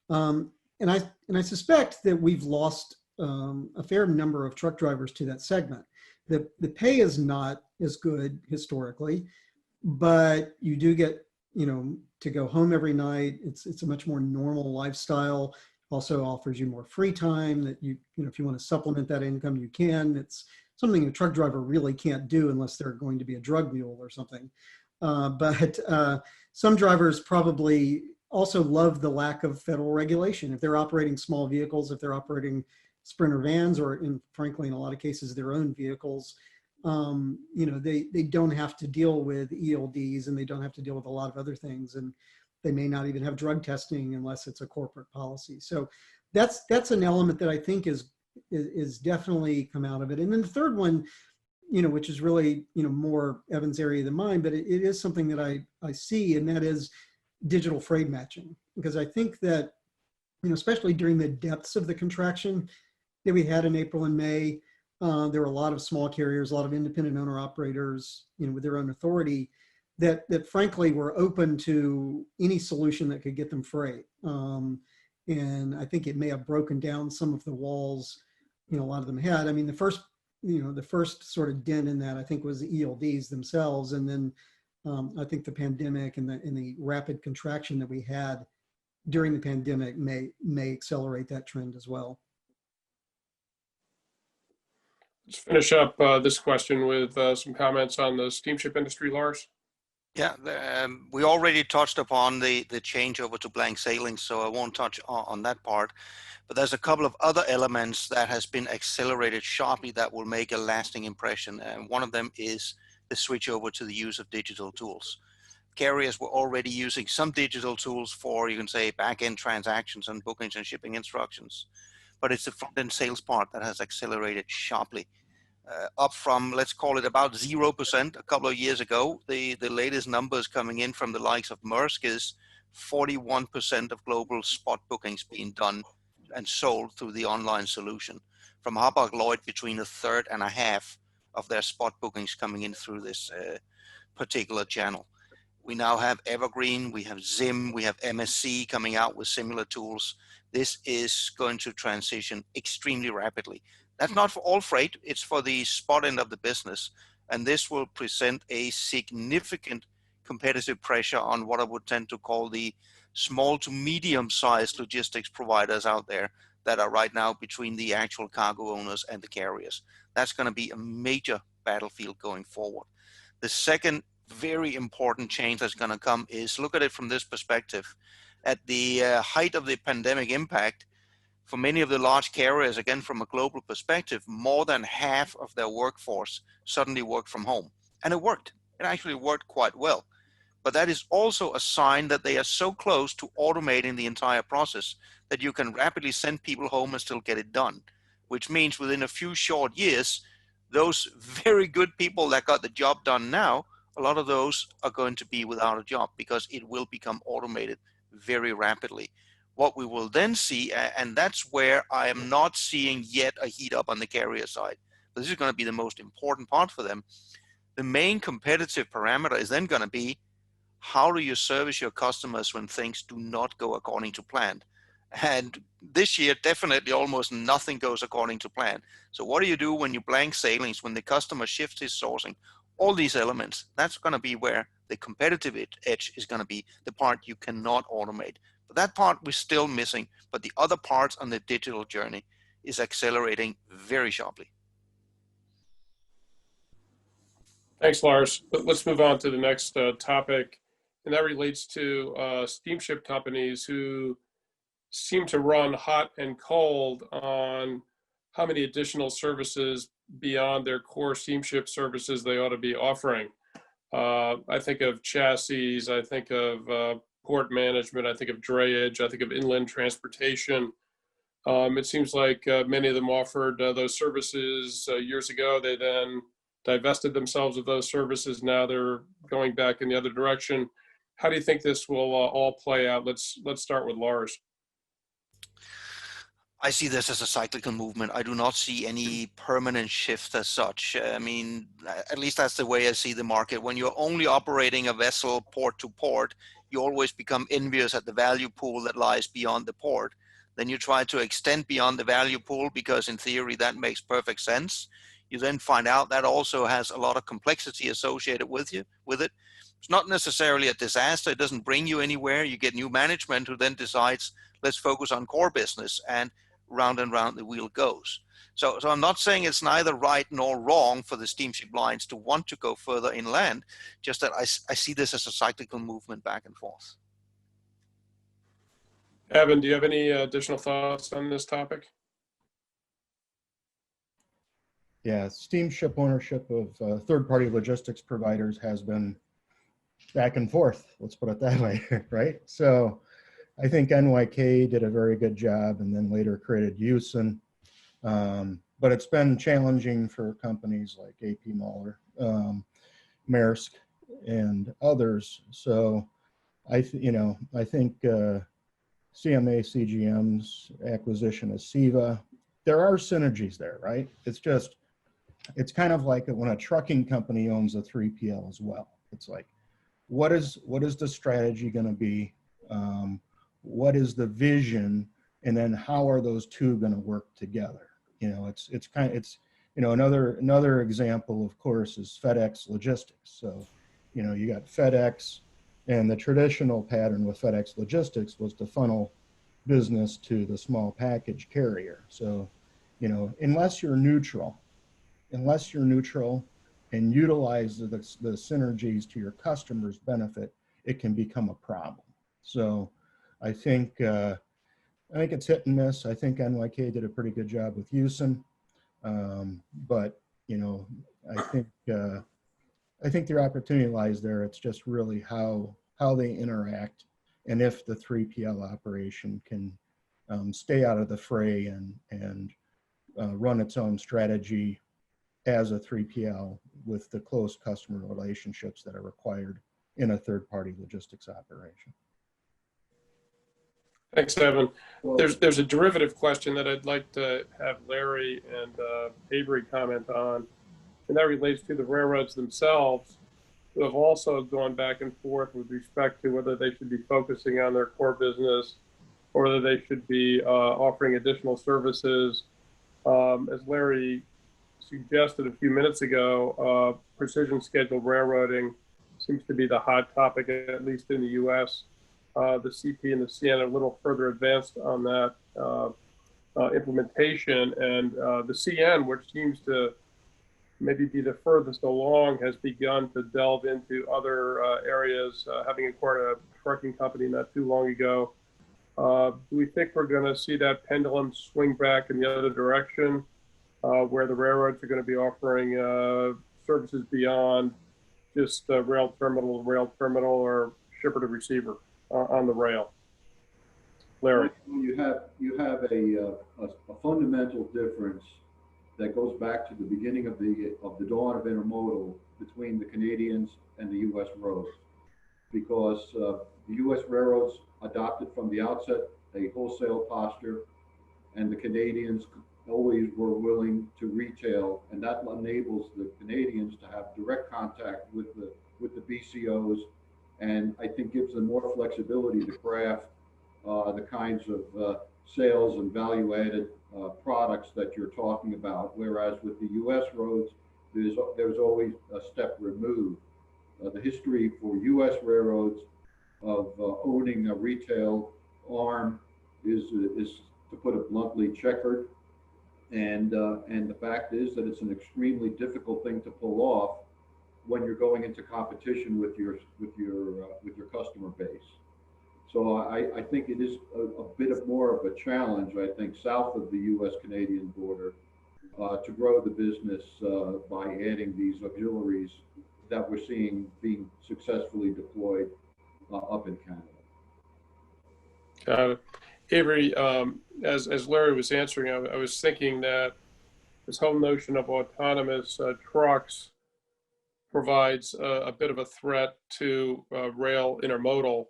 And I suspect that we've lost a fair number of truck drivers to that segment. The pay is not as good historically, but you do get to go home every night. It's a much more normal lifestyle. Also offers you more free time that if you want to supplement that income, you can. It's something a truck driver really can't do unless they're going to be a drug mule or something. But some drivers probably also love the lack of federal regulation. If they're operating small vehicles, if they're operating Sprinter vans, or frankly, in a lot of cases, their own vehicles, they don't have to deal with ELDs, and they don't have to deal with a lot of other things, and they may not even have drug testing unless it's a corporate policy. So that's an element that I think is definitely come out of it. And then the third one, which is really, more Evan's area than mine, but it is something that I see, and that is digital freight matching. Because I think that, especially during the depths of the contraction that we had in April and May, there were a lot of small carriers, a lot of independent owner operators, with their own authority that frankly were open to any solution that could get them freight. And I think it may have broken down some of the walls, a lot of them had. I mean, the first sort of dent in that, I think, was the ELDs themselves. And then I think the pandemic and the rapid contraction that we had during the pandemic may accelerate that trend as well. Let's finish up this question with some comments on the steamship industry, Lars. Yeah, we already touched upon the changeover to blank sailings, so I won't touch on that part. But there's a couple of other elements that has been accelerated sharply that will make a lasting impression. And one of them is the switch over to the use of digital tools. Carriers were already using some digital tools for, you can say, back-end transactions and bookings and shipping instructions. But it's the front-end sales part that has accelerated sharply. Up from, let's call it about 0% a couple of years ago. The latest numbers coming in from the likes of Maersk is 41% of global spot bookings being done and sold through the online solution. From Hapag-Lloyd, between a third and a half of their spot bookings coming in through this particular channel. We now have Evergreen, we have Zim, we have MSC coming out with similar tools. This is going to transition extremely rapidly. That's not for all freight, it's for the spot end of the business. And this will present a significant competitive pressure on what I would tend to call the small to medium-sized logistics providers out there that are right now between the actual cargo owners and the carriers. That's going to be a major battlefield going forward. The second very important change that's going to come is, look at it from this perspective. At the height of the pandemic impact, for many of the large carriers, again, from a global perspective, more than half of their workforce suddenly worked from home. And it worked. It actually worked quite well. But that is also a sign that they are so close to automating the entire process that you can rapidly send people home and still get it done, which means within a few short years, those very good people that got the job done now, a lot of those are going to be without a job because it will become automated very rapidly. What we will then see, and that's where I am not seeing yet a heat up on the carrier side. This is going to be the most important part for them. The main competitive parameter is then going to be, how do you service your customers when things do not go according to plan? And this year, definitely almost nothing goes according to plan. So what do you do when you blank sailings, when the customer shifts his sourcing? All these elements, that's going to be where the competitive edge is going to be, the part you cannot automate. But that part we're still missing, but the other parts on the digital journey is accelerating very sharply. Thanks, Lars. Let's move on to the next topic, and that relates to steamship companies who seem to run hot and cold on how many additional services beyond their core steamship services they ought to be offering. I think of chassis, I think of port management, I think of drayage, I think of inland transportation. It seems like many of them offered those services years ago. They then divested themselves of those services. Now they're going back in the other direction. How do you think this will all play out? Let's start with Lars. I see this as a cyclical movement. I do not see any permanent shift as such. I mean, at least that's the way I see the market. When you're only operating a vessel port to port, you always become envious at the value pool that lies beyond the port. Then you try to extend beyond the value pool because in theory that makes perfect sense. You then find out that also has a lot of complexity associated with it. It's not necessarily a disaster. It doesn't bring you anywhere. You get new management who then decides, let's focus on core business, and round the wheel goes. So I'm not saying it's neither right nor wrong for the steamship lines to want to go further inland, just that I see this as a cyclical movement back and forth. Evan, do you have any additional thoughts on this topic? Yeah, steamship ownership of third-party logistics providers has been back and forth. Let's put it that way, right? So I think NYK did a very good job, and then later created Houston. But it's been challenging for companies like AP Moller, Maersk, and others. So I think CMA CGM's acquisition of SEVA, there are synergies there, right? It's kind of like when a trucking company owns a 3PL as well. It's like, what is the strategy going to be? What is the vision? And then how are those two going to work together? Another example, of course, is FedEx Logistics. So, you got FedEx, and the traditional pattern with FedEx Logistics was to funnel business to the small package carrier. So, unless you're neutral and utilize the synergies to your customer's benefit, it can become a problem. So I think it's hit and miss. I think NYK did a pretty good job with Houston. But I think their opportunity lies there. It's just really how they interact, and if the 3PL operation can stay out of the fray and run its own strategy as a 3PL with the close customer relationships that are required in a third-party logistics operation. Thanks, Evan. There's a derivative question that I'd like to have Larry and Avery comment on, and that relates to the railroads themselves, who have also gone back and forth with respect to whether they should be focusing on their core business or whether they should be offering additional services. As Larry suggested a few minutes ago, precision scheduled railroading seems to be the hot topic, at least in the U.S. The CP and the CN are a little further advanced on that implementation, and the CN, which seems to maybe be the furthest along, has begun to delve into other areas, having acquired a trucking company not too long ago. Do we think we're going to see that pendulum swing back in the other direction, where the railroads are going to be offering services beyond just rail terminal or shipper to receiver on the rail? Larry. You have a fundamental difference that goes back to the beginning of the dawn of intermodal between the Canadians and the U.S. roads, because the U.S. railroads adopted from the outset a wholesale posture, and the Canadians always were willing to retail, and that enables the Canadians to have direct contact with the BCOs, and I think gives them more flexibility to craft the kinds of sales and value-added products that you're talking about. Whereas with the U.S. roads, there's always a step removed. The history for U.S. railroads of owning a retail arm is, to put it bluntly, checkered. And the fact is that it's an extremely difficult thing to pull off when you're going into competition with your customer base. So I think it is a bit more of a challenge, I think, south of the U.S.-Canadian border to grow the business by adding these auxiliaries that we're seeing being successfully deployed up in Canada. Got it. Avery, as Larry was answering, I was thinking that this whole notion of autonomous trucks provides a bit of a threat to rail intermodal.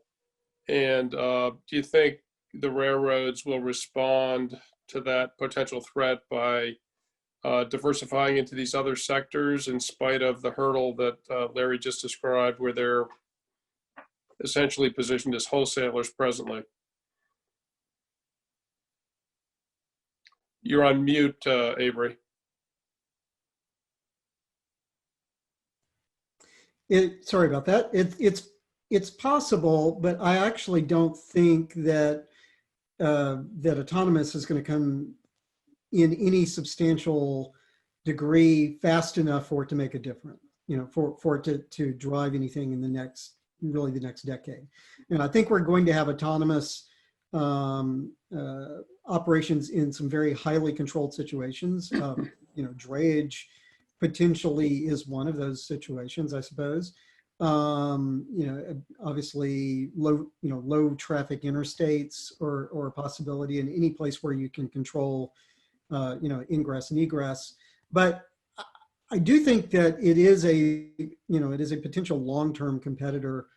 And do you think the railroads will respond to that potential threat by diversifying into these other sectors in spite of the hurdle that Larry just described, where they're essentially positioned as wholesalers presently? You're on mute, Avery. Sorry about that. It's possible, but I actually don't think that that autonomous is going to come in any substantial degree fast enough for it to make a difference. For it to drive anything in the next decade. And I think we're going to have autonomous operations in some very highly controlled situations. drayage potentially is one of those situations, I suppose. Obviously low traffic interstates or a possibility in any place where you can control, ingress and egress. But I do think that it is a potential long-term competitor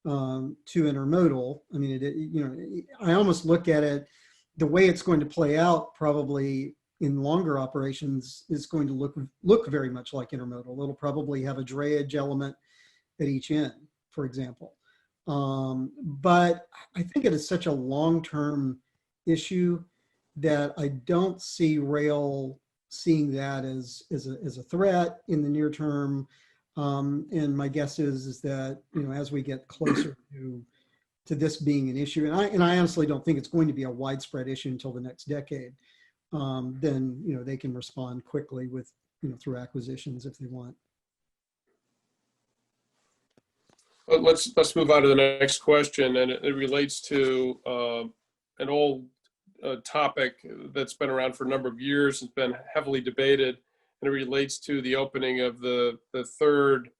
to intermodal. I mean, I almost look at it, the way it's going to play out probably in longer operations is going to look very much like intermodal. It'll probably have a drayage element at each end, for example. But I think it is such a long-term issue that I don't see rail seeing that as a threat in the near term. And my guess is that, as we get closer to this being an issue, and I honestly don't think it's going to be a widespread issue until the next decade, then, they can respond quickly with, through acquisitions if they want. But let's move on to the next question, and it relates to an old topic that's been around for a number of years. It's been heavily debated, and it relates to the opening of the third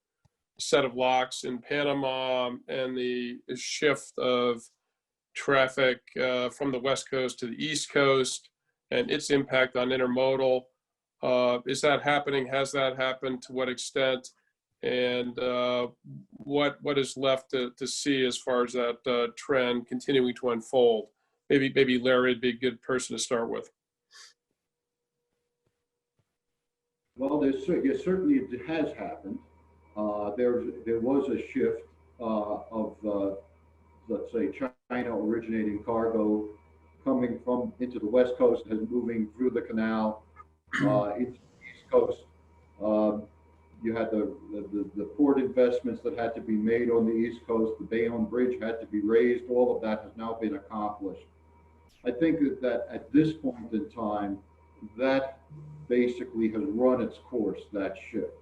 set of locks in Panama and the shift of traffic from the West Coast to the East Coast and its impact on intermodal. Is that happening? Has that happened? To what extent? And what is left to see as far as that trend continuing to unfold? Maybe Larry would be a good person to start with. Well, certainly it has happened. There was a shift of let's say China originating cargo coming from into the West Coast and moving through the canal into the East Coast. You had the port investments that had to be made on the East Coast. The Bayonne Bridge had to be raised. All of that has now been accomplished. I think that at this point in time, that basically has run its course, that shift.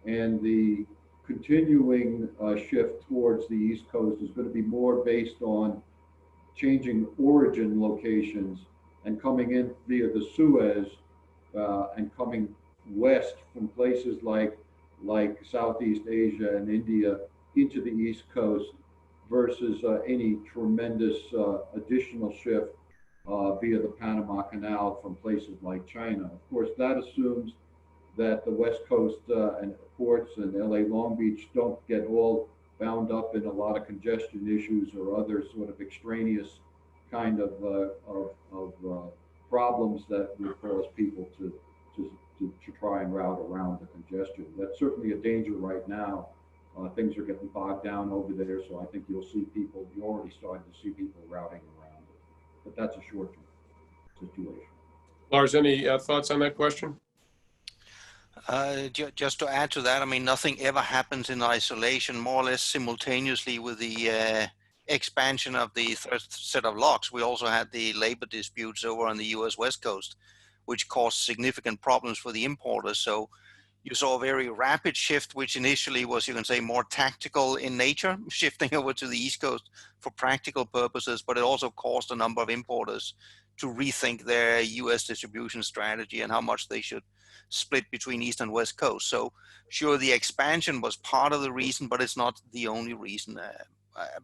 And the continuing shift towards the East Coast is going to be more based on changing origin locations and coming in via the Suez and coming west from places like Southeast Asia and India into the East Coast versus any tremendous additional shift via the Panama Canal from places like China. Of course, that assumes that the West Coast and ports and LA Long Beach don't get all bound up in a lot of congestion issues or other sort of extraneous kind of problems that would cause people to try and route around the congestion. That's certainly a danger right now. Things are getting bogged down over there, so I think you're already starting to see people routing around it. But that's a short-term situation. Lars, any thoughts on that question? Just to add to that, I mean, nothing ever happens in isolation. More or less simultaneously with the expansion of the third set of locks, we also had the labor disputes over on the US West Coast, which caused significant problems for the importers. So you saw a very rapid shift, which initially was, you can say, more tactical in nature, shifting over to the East Coast for practical purposes, but it also caused a number of importers to rethink their US distribution strategy and how much they should split between East and West Coast. So sure, the expansion was part of the reason, but it's not the only reason.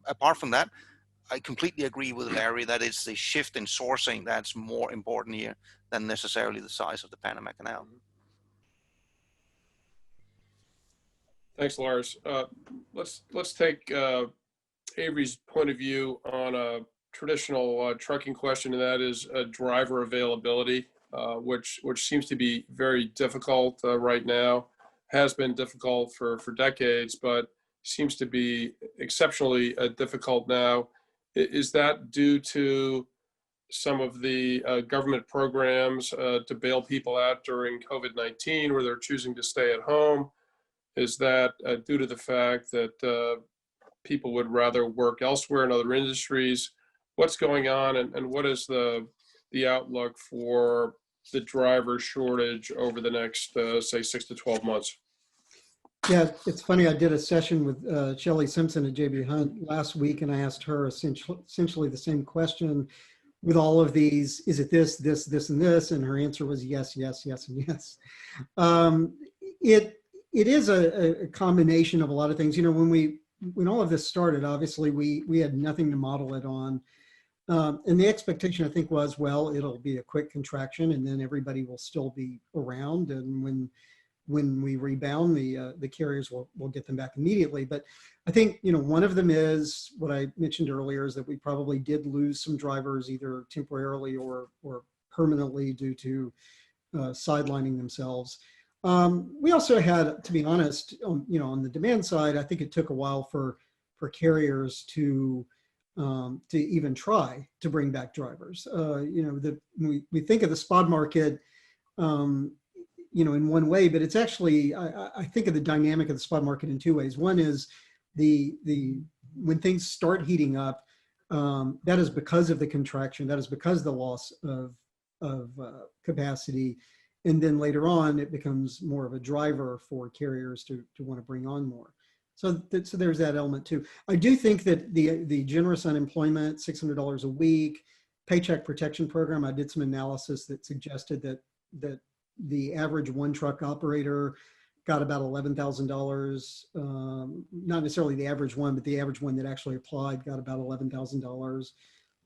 Apart from that, I completely agree with Larry that it's the shift in sourcing that's more important here than necessarily the size of the Panama Canal. Thanks, Lars. Let's take Avery's point of view on a traditional trucking question, and that is driver availability, which seems to be very difficult right now. Has been difficult for decades, but seems to be exceptionally difficult now. Is that due to some of the government programs to bail people out during COVID-19, where they're choosing to stay at home? Is that due to the fact that people would rather work elsewhere in other industries? What's going on, and what is the outlook for the driver shortage over the next, say, 6 to 12 months? Yeah, it's funny. I did a session with Shelley Simpson at JB Hunt last week, and I asked her essentially the same question. with all of these, is it this, this, this, and this? And her answer was yes, yes, yes, and yes. It is a combination of a lot of things. You know, when all of this started, obviously we had nothing to model it on. And the expectation, I think, was, well, it'll be a quick contraction and then everybody will still be around. And when we rebound, the carriers will get them back immediately. But I think, you know, one of them is what I mentioned earlier, is that we probably did lose some drivers either temporarily or permanently due to sidelining themselves. We also had, to be honest, you know, on the demand side, I think it took a while for carriers to even try to bring back drivers. You know, we think of the spot market, you know, in one way, but it's actually, I think of the dynamic of the spot market in two ways. One is when things start heating up, that is because of the contraction, that is because of the loss of capacity. And then later on, it becomes more of a driver for carriers to want to bring on more. So there's that element too. I do think that the generous unemployment, $600 a week, paycheck protection program, I did some analysis that suggested that the average one truck operator got about $11,000, not necessarily the average one, but the average one that actually applied got about $11,000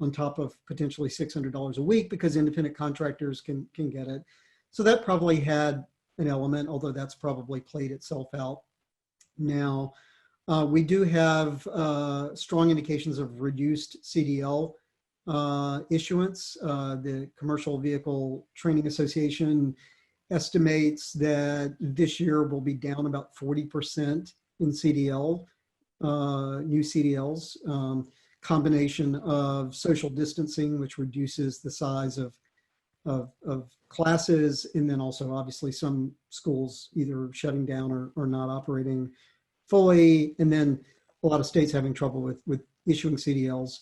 on top of potentially $600 a week, because independent contractors can get it. So that probably had an element, although that's probably played itself out now. We do have strong indications of reduced CDL issuance. The Commercial Vehicle Training Association estimates that this year will be down about 40% in CDL, new CDLs, combination of social distancing, which reduces the size of classes, and then also obviously some schools either shutting down or not operating fully, and then a lot of states having trouble with issuing CDLs.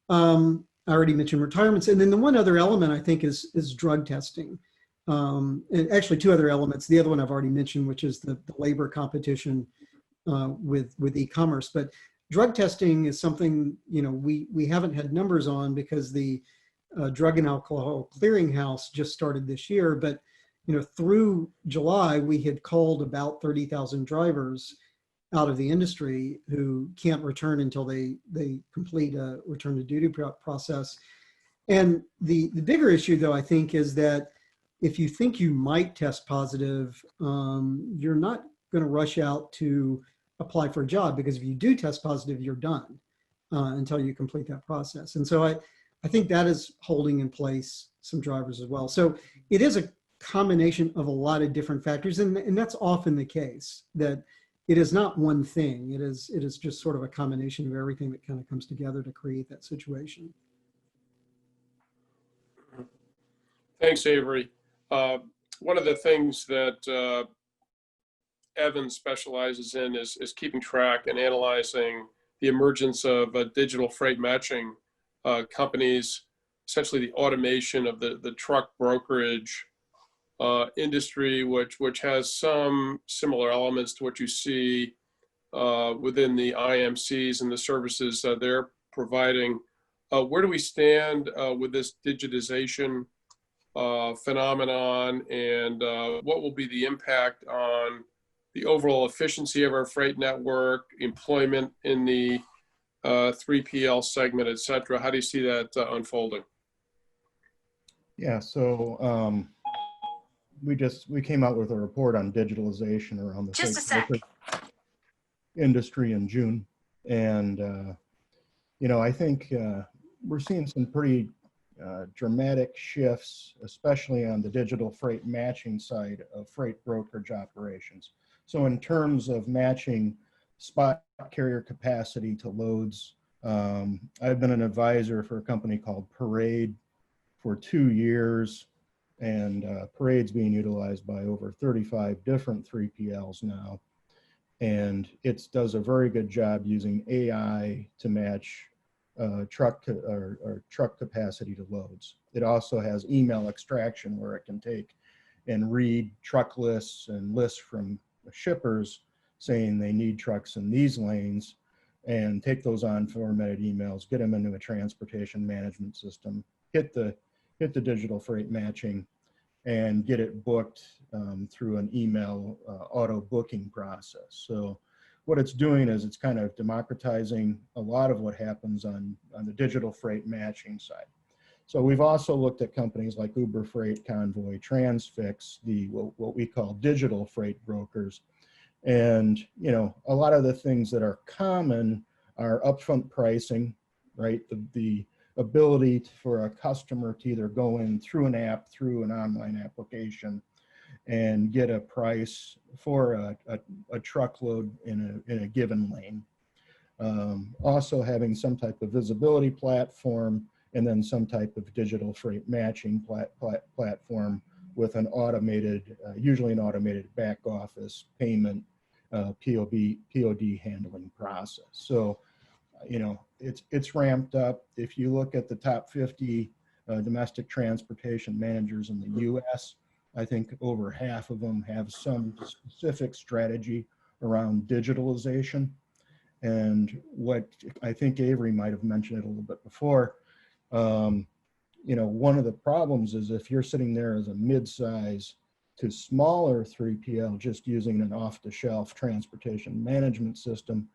I already mentioned retirements, and then the one other element I think is drug testing. And actually two other elements. The other one I've already mentioned, which is the labor competition with e-commerce. But drug testing is something, you know, we haven't had numbers on because the Drug and Alcohol Clearinghouse just started this year. But, you know, through July, we had called about 30,000 drivers out of the industry who can't return until they complete a return to duty process. And the bigger issue, though, I think, is that if you think you might test positive, you're not going to rush out to apply for a job, because if you do test positive, you're done until you complete that process. And so I think that is holding in place some drivers as well. So it is a combination of a lot of different factors, and that's often the case, that it is not one thing. It is just sort of a combination of everything that kind of comes together to create that situation. Thanks, Avery. One of the things that Evan specializes in is keeping track and analyzing the emergence of digital freight matching companies, essentially the automation of the truck brokerage industry, which has some similar elements to what you see within the IMCs and the services they're providing. Where do we stand with this digitization phenomenon, and what will be the impact on the overall efficiency of our freight network, employment in the 3PL segment, et cetera? How do you see that unfolding? Yeah, so we came out with a report on digitalization around the industry in June, and you know, I think we're seeing some pretty dramatic shifts, especially on the digital freight matching side of freight brokerage operations. So in terms of matching spot carrier capacity to loads, I've been an advisor for a company called Parade for 2 years, and Parade's being utilized by over 35 different 3PLs now. And it does a very good job using AI to match truck capacity to loads. It also has email extraction where it can take and read truck lists and lists from shippers saying they need trucks in these lanes, and take those on formatted emails, get them into a transportation management system, hit the digital freight matching and get it booked through an email auto booking process. So what it's doing is it's kind of democratizing a lot of what happens on the digital freight matching side. So we've also looked at companies like Uber Freight, Convoy, Transfix, what we call digital freight brokers. And, you know, a lot of the things that are common are upfront pricing, right? The ability for a customer to either go in through an app, through an online application, and get a price for a truckload in a given lane. Also having some type of visibility platform, and then some type of digital freight matching platform with an automated, usually an automated back office payment, POD handling process. So, you know, it's ramped up. If you look at the top 50 domestic transportation managers in the US, I think over half of them have some specific strategy around digitalization. And what I think Avery might have mentioned it a little bit before, you know, one of the problems is if you're sitting there as a mid-size to smaller 3PL just using an off-the-shelf transportation management system,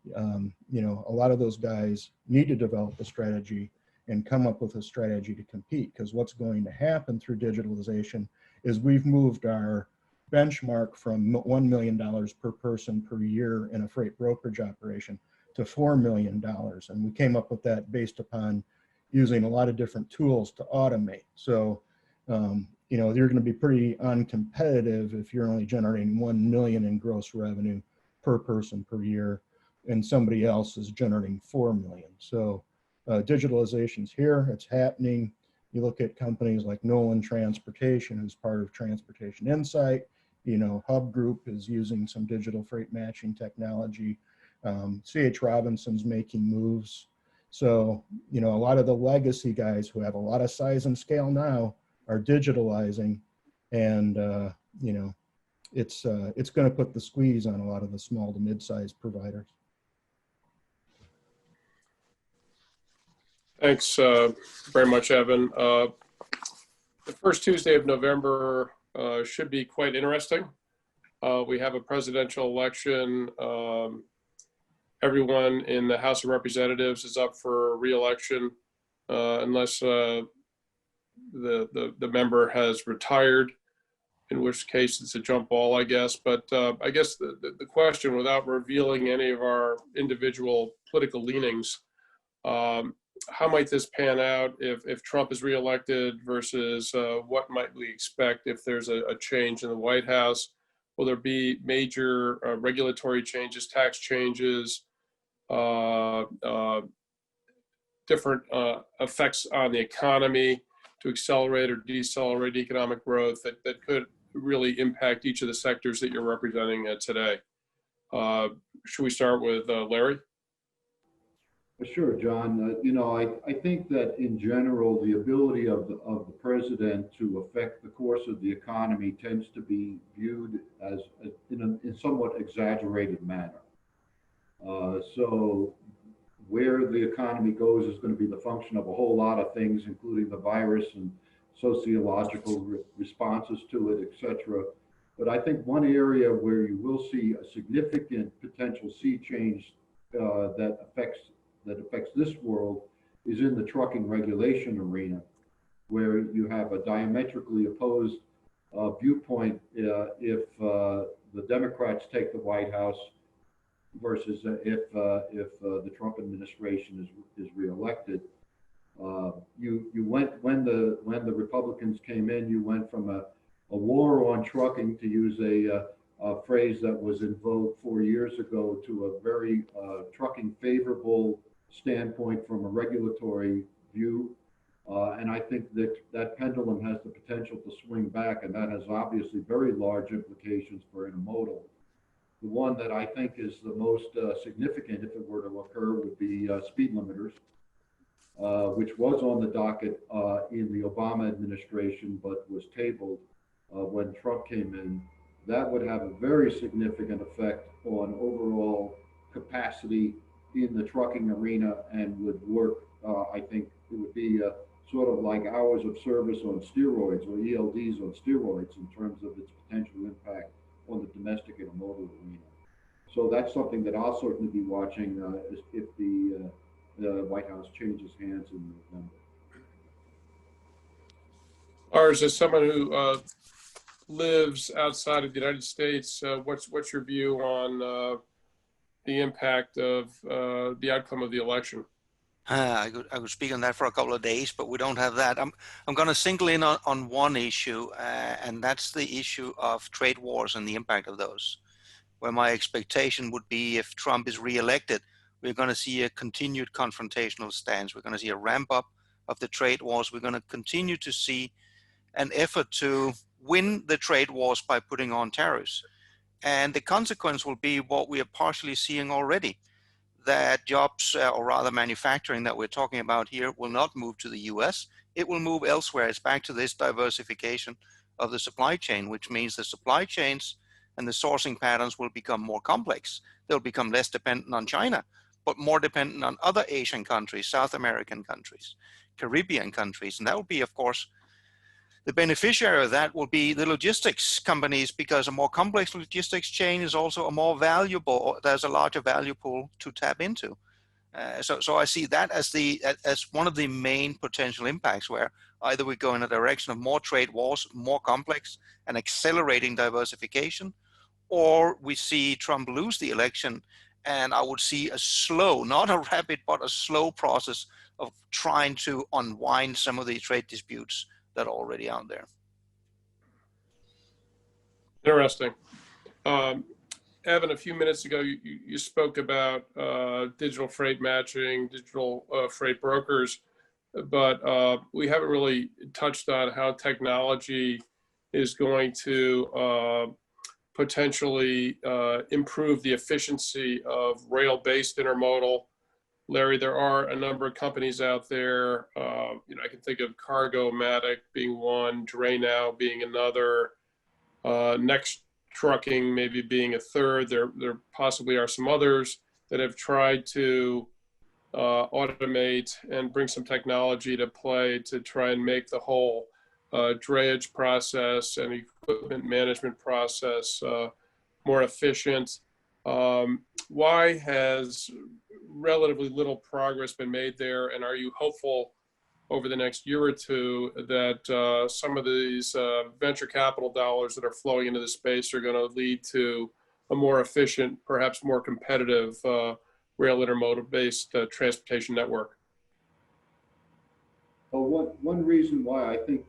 you know, a lot of those guys need to develop a strategy and come up with a strategy to compete, because what's going to happen through digitalization is we've moved our benchmark from $1 million per person per year in a freight brokerage operation to $4 million. And we came up with that based upon using a lot of different tools to automate. So, you know, you're going to be pretty uncompetitive if you're only generating 1 million in gross revenue per person per year, and somebody else is generating 4 million. So digitalization's here, it's happening. You look at companies like Nolan Transportation, who's part of Transportation Insight. You know, Hub Group is using some digital freight matching technology. C.H. Robinson's making moves. So, you know, a lot of the legacy guys who have a lot of size and scale now are digitalizing, and you know, it's going to put the squeeze on a lot of the small to mid-sized providers. Thanks very much, Evan. The first Tuesday of November should be quite interesting. We have a presidential election. Everyone in the House of Representatives is up for re-election unless the member has retired, in which case it's a jump ball, I guess. But I guess the question, without revealing any of our individual political leanings, how might this pan out if Trump is reelected versus what might we expect if there's a change in the White House? Will there be major regulatory changes, tax changes, different effects on the economy to accelerate or decelerate economic growth that could really impact each of the sectors that you're representing today? Should we start with Larry? Sure, John. You know, I think that in general, the ability of the president to affect the course of the economy tends to be viewed as in a somewhat exaggerated manner. So where the economy goes is going to be the function of a whole lot of things, including the virus and sociological responses to it, etc. But I think one area where you will see a significant potential sea change that affects this world is in the trucking regulation arena, where you have a diametrically opposed viewpoint if the Democrats take the White House versus if the Trump administration is reelected. You went when the Republicans came in, you went from a war on trucking, to use a phrase that was in vogue 4 years ago, to a very trucking favorable standpoint from a regulatory view. And I think that pendulum has the potential to swing back, and that has obviously very large implications for intermodal. The one that I think is the most significant, if it were to occur, would be speed limiters, which was on the docket in the Obama administration, but was tabled when Trump came in. That would have a very significant effect on overall capacity in the trucking arena, and would work, I think it would be sort of like hours of service on steroids or ELDs on steroids in terms of its potential impact on the domestic intermodal arena. So that's something that I'll certainly be watching if the White House changes hands in November. Ours, as someone who lives outside of the United States, what's your view on the impact of the outcome of the election? I could speak on that for a couple of days, but we don't have that. I'm going to single in on one issue, and that's the issue of trade wars and the impact of those. Where my expectation would be, if Trump is reelected, we're going to see a continued confrontational stance. We're going to see a ramp up of the trade wars. We're going to continue to see an effort to win the trade wars by putting on tariffs. And the consequence will be what we are partially seeing already, that jobs, or rather manufacturing that we're talking about here, will not move to the US. It will move elsewhere. It's back to this diversification of the supply chain, which means the supply chains and the sourcing patterns will become more complex. They'll become less dependent on China, but more dependent on other Asian countries, South American countries, Caribbean countries. And that will be, of course, the beneficiary of that will be the logistics companies, because a more complex logistics chain is also a more valuable, there's a larger value pool to tap into. So I see that as one of the main potential impacts, where either we go in a direction of more trade wars, more complex and accelerating diversification, or we see Trump lose the election, and I would see a slow, not a rapid, but a slow process of trying to unwind some of the trade disputes that are already out there. Interesting. Evan, a few minutes ago, you spoke about digital freight matching, digital freight brokers, but we haven't really touched on how technology is going to potentially improve the efficiency of rail-based intermodal. Larry, there are a number of companies out there. I can think of Cargo-Matic being one, DrayNow being another, Next Trucking maybe being a third. There possibly are some others that have tried to automate and bring some technology to play to try and make the whole drayage process and equipment management process more efficient. Why has relatively little progress been made there, and are you hopeful over the next year or two that some of these venture capital dollars that are flowing into the space are going to lead to a more efficient, perhaps more competitive rail intermodal-based transportation network? Well, one reason why I think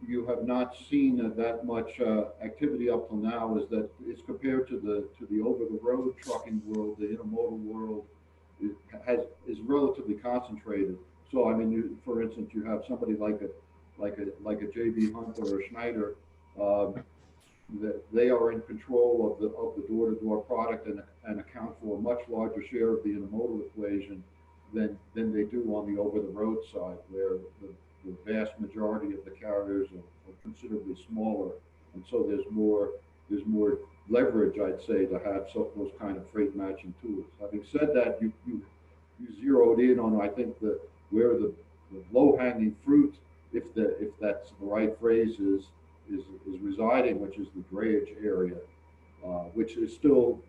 you have not seen that much activity up till now is that it's compared to the over-the-road trucking world, the intermodal world is relatively concentrated. So I mean, for instance, you have somebody like a J.B. Hunt or a Schneider. They are in control of the door-to-door product and account for a much larger share of the intermodal equation than they do on the over-the-road side, where the vast majority of the carriers are considerably smaller, and so there's more leverage, I'd say, to have those kind of freight matching tools. Having said that, you zeroed in on, I think, where the low-hanging fruit, if that's the right phrase, is residing, which is the drayage area, which is still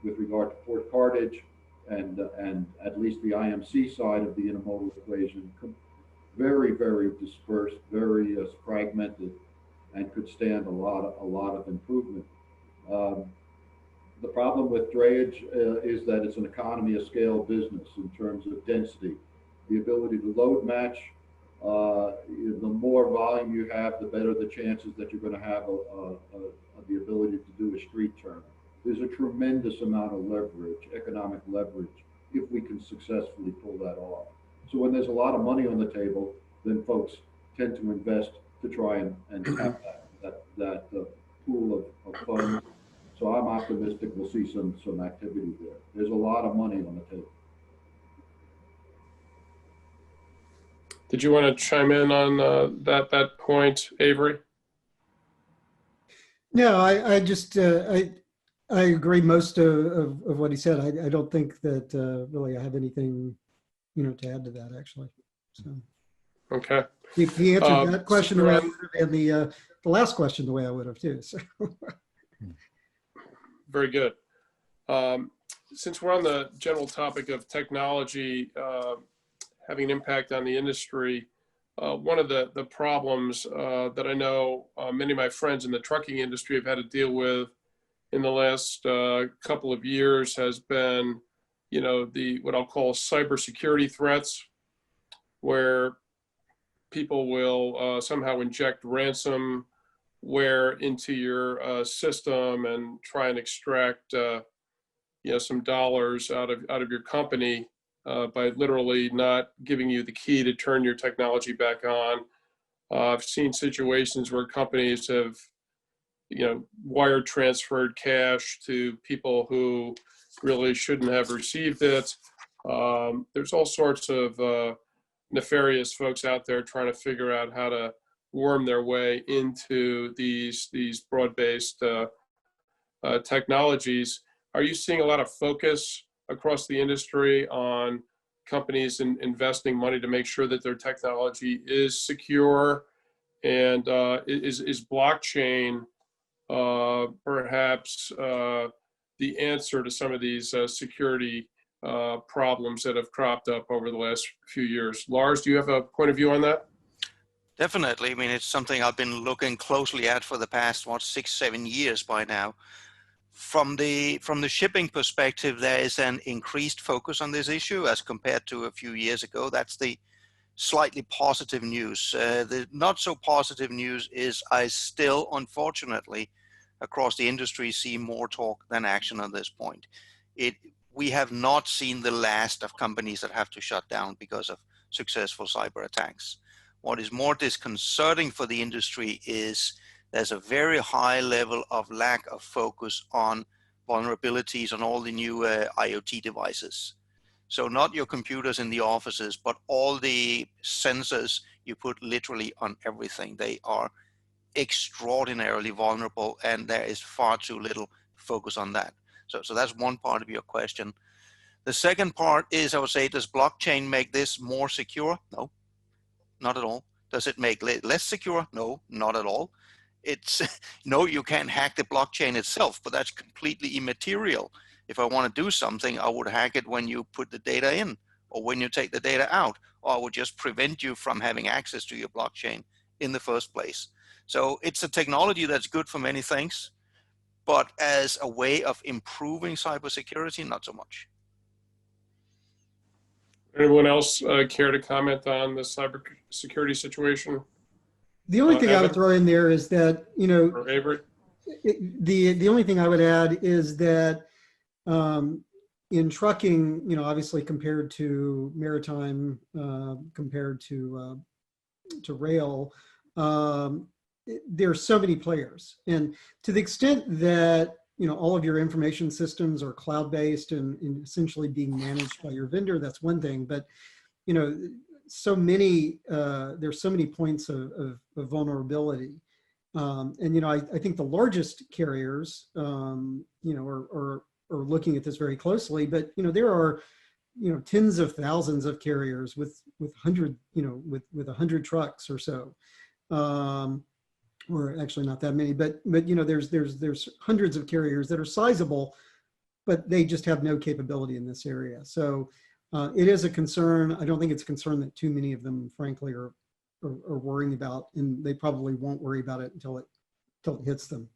with regard to port cartage and at least the IMC side of the intermodal equation, very, very dispersed, very fragmented, and could stand a lot of improvement. The problem with drayage is that it's an economy of scale business in terms of density. The ability to load match, the more volume you have, the better the chances that you're going to have the ability to do a street turn. There's a tremendous amount of leverage, economic leverage, if we can successfully pull that off. So when there's a lot of money on the table, then folks tend to invest to try and tap that pool of funds. So I'm optimistic we'll see some activity there. There's a lot of money on the table. Did you want to chime in on that point, Avery? No, I just I agree most of what he said. I don't think that really I have anything to add to that, actually. So. Okay. He answered that question the way I Since would have, and the last question the way I would have too. So. Very good. Since we're on the general topic of technology having an impact on the industry, one of the problems that I know many of my friends in the trucking industry have had to deal with in the last couple of years has been, what I'll call cybersecurity threats, where people will somehow inject ransomware into your system and try and extract some dollars out of your company by literally not giving you the key to turn your technology back on. I've seen situations where companies have wire transferred cash to people who really shouldn't have received it. There's all sorts of nefarious folks out there trying to figure out how to worm their way into these broad-based technologies. Are you seeing a lot of focus across the industry on companies investing money to make sure that their technology is secure? And is blockchain perhaps the answer to some of these security problems that have cropped up over the last few years? Lars, do you have a point of view on that? Definitely. I mean, it's something I've been looking closely at for the past, 6-7 years by now. From the shipping perspective, there is an increased focus on this issue as compared to a few years ago. That's the slightly positive news. The not so positive news is I still, unfortunately, across the industry, see more talk than action on this point. We have not seen the last of companies that have to shut down because of successful cyber attacks. What is more disconcerting for the industry is there's a very high level of lack of focus on vulnerabilities on all the new IoT devices. So not your computers in the offices, but all the sensors you put literally on everything. They are extraordinarily vulnerable, and there is far too little focus on that. So that's one part of your question. The second part is, I would say, does blockchain make this more secure? No, not at all. Does it make less secure? No, not at all. It's no, you can't hack the blockchain itself, but that's completely immaterial. If I want to do something, I would hack it when you put the data in or when you take the data out, or I would just prevent you from having access to your blockchain in the first place. So it's a technology that's good for many things, but as a way of improving cybersecurity, not so much. Anyone else care to comment on the cybersecurity situation? The only thing Evan? I would throw in there is that, Or Avery? the only thing I would add is that in trucking, obviously compared to maritime, compared to rail, there are so many players. And to the extent that, all of your information systems are cloud-based and essentially being managed by your vendor, that's one thing. But, so many, there's so many points of vulnerability. And, I think the largest carriers, are looking at this very closely, but, there are, tens of thousands of carriers with 100, with 100 trucks or so. Or actually not that many, but there's hundreds of carriers that are sizable, but they just have no capability in this area. So it is a concern. I don't think it's a concern that too many of them, frankly, are worrying about, and they probably won't worry about it until it hits them.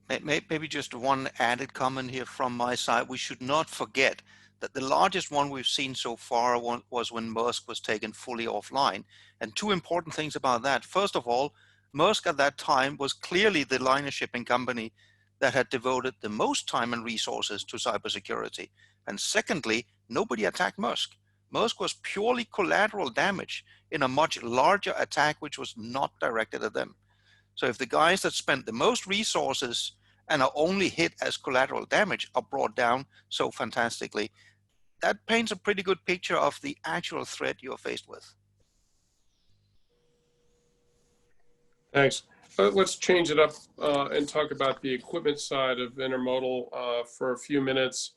Maybe just one added comment here from my side. We should not forget that the largest one we've seen so far was when Maersk was taken fully offline. And two important things about that. First of all, Maersk at that time was clearly the liner shipping company that had devoted the most time and resources to cybersecurity. And secondly, nobody attacked Maersk. Maersk was purely collateral damage in a much larger attack, which was not directed at them. So if the guys that spent the most resources and are only hit as collateral damage are brought down so fantastically, that paints a pretty good picture of the actual threat you're faced with. Thanks. Let's change it up and talk about the equipment side of intermodal for a few minutes.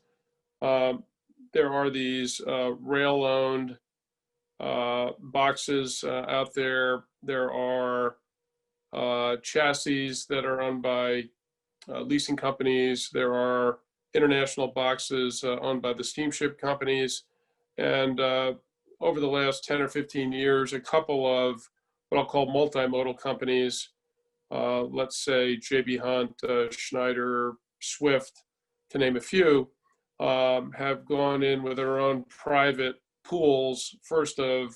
There are these rail-owned boxes out there. There are chassis that are owned by leasing companies. There are international boxes owned by the steamship companies. And over the last 10 or 15 years, a couple of what I'll call multimodal companies, let's say J.B. Hunt, Schneider, Swift, to name a few, have gone in with their own private pools, first of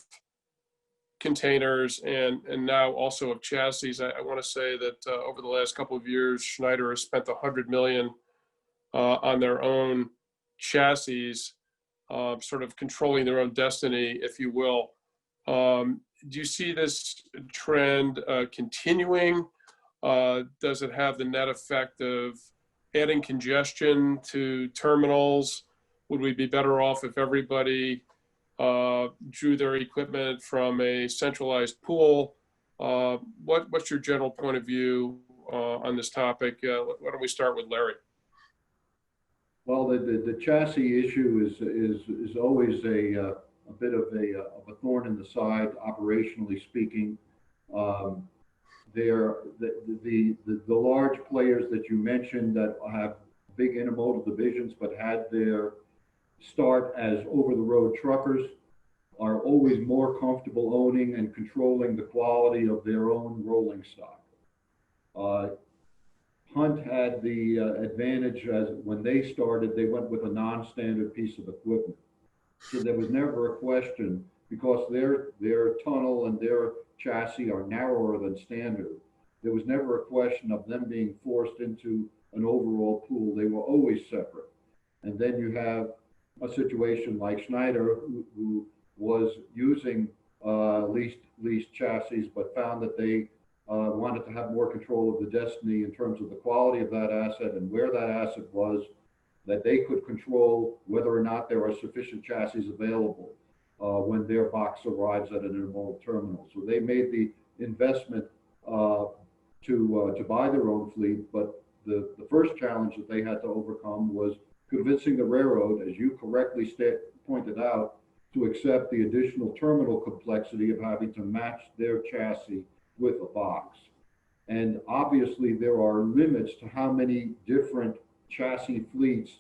containers and now also of chassis. I want to say that over the last couple of years, Schneider has spent $100 million on their own chassis, sort of controlling their own destiny, if you will. Do you see this trend continuing? Does it have the net effect of adding congestion to terminals? Would we be better off if everybody drew their equipment from a centralized pool? What's your general point of view on this topic? Why don't we start with Larry? Well, the chassis issue is always a bit of a thorn in the side, operationally speaking. The large players that you mentioned that have big intermodal divisions but had their start as over-the-road truckers are always more comfortable owning and controlling the quality of their own rolling stock. Hunt had the advantage as when they started, they went with a non-standard piece of equipment. So there was never a question, because their tunnel and their chassis are narrower than standard. There was never a question of them being forced into an overall pool. They were always separate. And then you have a situation like Schneider, who was using leased chassis, but found that they wanted to have more control of the destiny in terms of the quality of that asset and where that asset was, that they could control whether or not there are sufficient chassis available when their box arrives at an intermodal terminal. So they made the investment to buy their own fleet, but the first challenge that they had to overcome was convincing the railroad, as you correctly pointed out, to accept the additional terminal complexity of having to match their chassis with a box. And obviously there are limits to how many different chassis fleets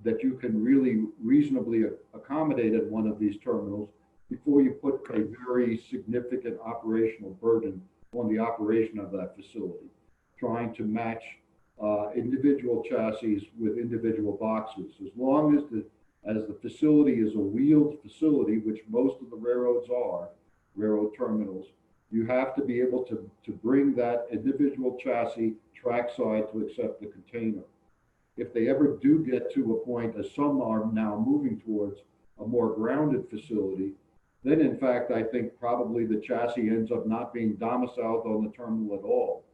that you can really reasonably accommodate at one of these terminals before you put a very significant operational burden on the operation of that facility, trying to match individual chassis with individual boxes. As long as the facility is a wheeled facility, which most of the railroads are, railroad terminals, you have to be able to bring that individual chassis trackside to accept the container. If they ever do get to a point, as some are now moving towards, a more grounded facility, then in fact, I think probably the chassis ends up not being domiciled on the terminal at all.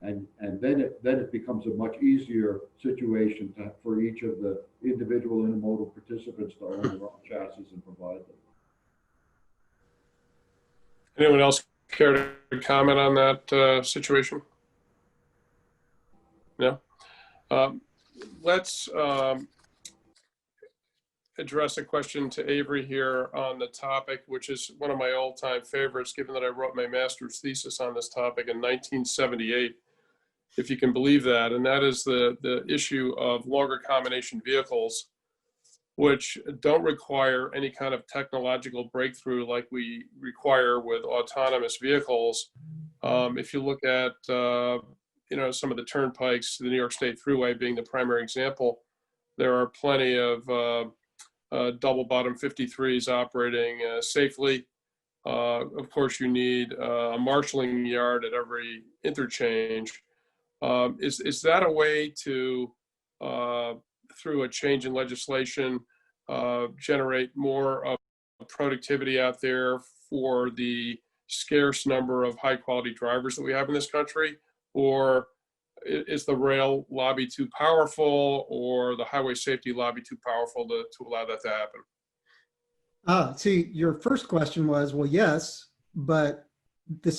And then it becomes a much easier situation for each of the individual intermodal participants to own their own chassis and provide them. Anyone else care to comment on that situation? No? Let's address a question to Avery here on the topic, which is one of my all-time favorites, given that I wrote my master's thesis on this topic in 1978, if you can believe that. And that is the issue of longer combination vehicles, which don't require any kind of technological breakthrough like we require with autonomous vehicles. If you look at some of the turnpikes, the New York State Thruway being the primary example, there are plenty of double bottom 53s operating safely. Of course, you need a marshaling yard at every interchange. Is that a way to, through a change in legislation, generate more of productivity out there for the scarce number of high quality drivers that we have in this country? Or is the rail lobby too powerful, or the highway safety lobby too powerful to allow that to happen? See, your first question was, well, yes, but the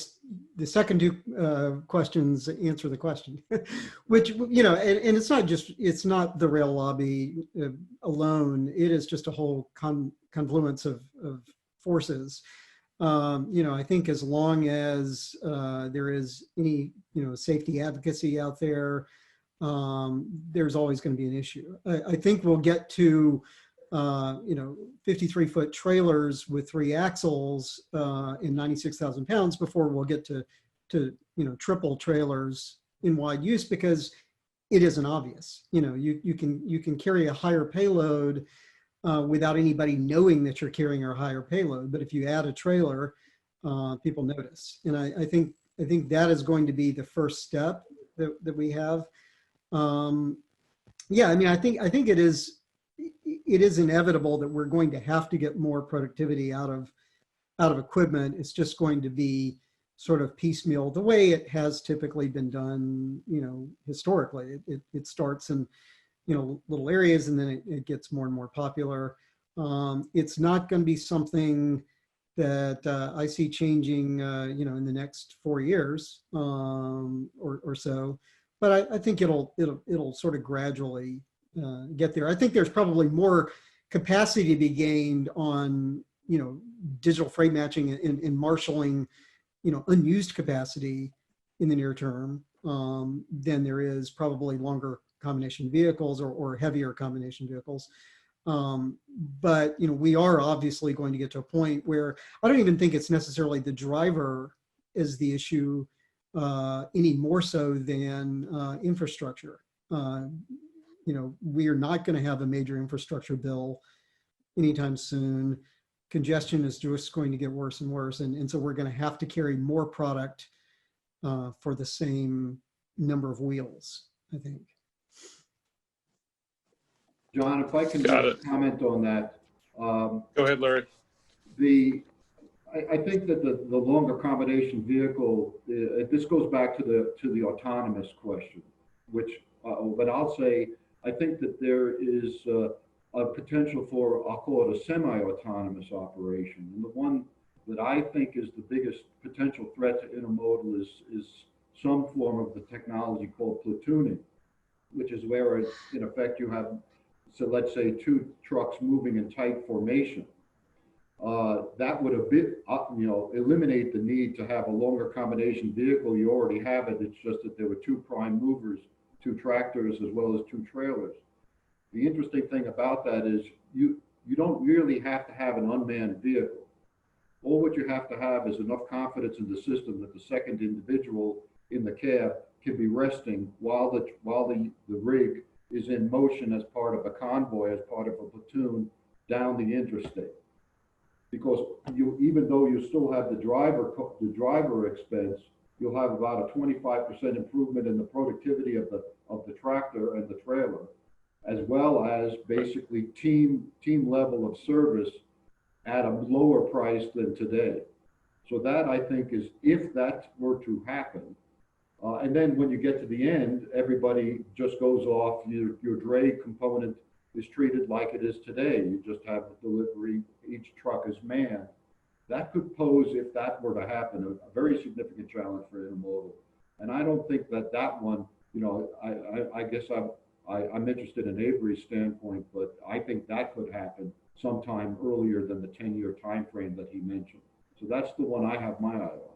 second two questions answer the question, which, and it's not the rail lobby alone. It is just a whole confluence of forces. I think as long as there is any, safety advocacy out there, there's always going to be an issue. I think we'll get to, 53-foot trailers with 3 axles and 96,000 pounds before we'll get to triple trailers in wide use, because it isn't obvious. You can carry a higher payload without anybody knowing that you're carrying a higher payload. But if you add a trailer, people notice. And I think that is going to be the first step that we have. I think it is inevitable that we're going to have to get more productivity out of equipment. It's just going to be sort of piecemeal, the way it has typically been done, historically. It starts in, little areas, and then it gets more and more popular. It's not going to be something that I see changing, in the next 4 years or so. But I think it'll sort of gradually get there. I think there's probably more capacity to be gained on, digital freight matching and marshaling, unused capacity in the near term than there is probably longer combination vehicles or heavier combination vehicles. But we are obviously going to get to a point where I don't even think it's necessarily the driver is the issue any more so than infrastructure. We are not going to have a major infrastructure bill anytime soon. Congestion is just going to get worse and worse. And so we're going to have to carry more product for the same number of wheels, I think. John, if I can comment on that. Go ahead, Larry. I think that the longer combination vehicle, this goes back to the autonomous question, but I'll say, I think that there is a potential for, I'll call it a semi-autonomous operation. And the one that I think is the biggest potential threat to intermodal is some form of the technology called platooning, which is where, in effect, you have, so let's say, 2 trucks moving in tight formation. That would eliminate the need to have a longer combination vehicle. You already have it. It's just that there were 2 prime movers, 2 tractors, as well as 2 trailers. The interesting thing about that is you don't really have to have an unmanned vehicle. All what you have to have is enough confidence in the system that the second individual in the cab can be resting while the rig is in motion as part of a convoy, as part of a platoon down the interstate. Because even though you still have the driver expense, you'll have about a 25% improvement in the productivity of the tractor and the trailer, as well as basically team level of service at a lower price than today. So that, I think, is, if that were to happen, and then when you get to the end, everybody just goes off, your dray component is treated like it is today. You just have the delivery, each truck is manned. That could pose, if that were to happen, a very significant challenge for intermodal. And I don't think that one, I guess I'm interested in Avery's standpoint, but I think that could happen sometime earlier than the 10-year time frame that he mentioned. So that's the one I have my eye on.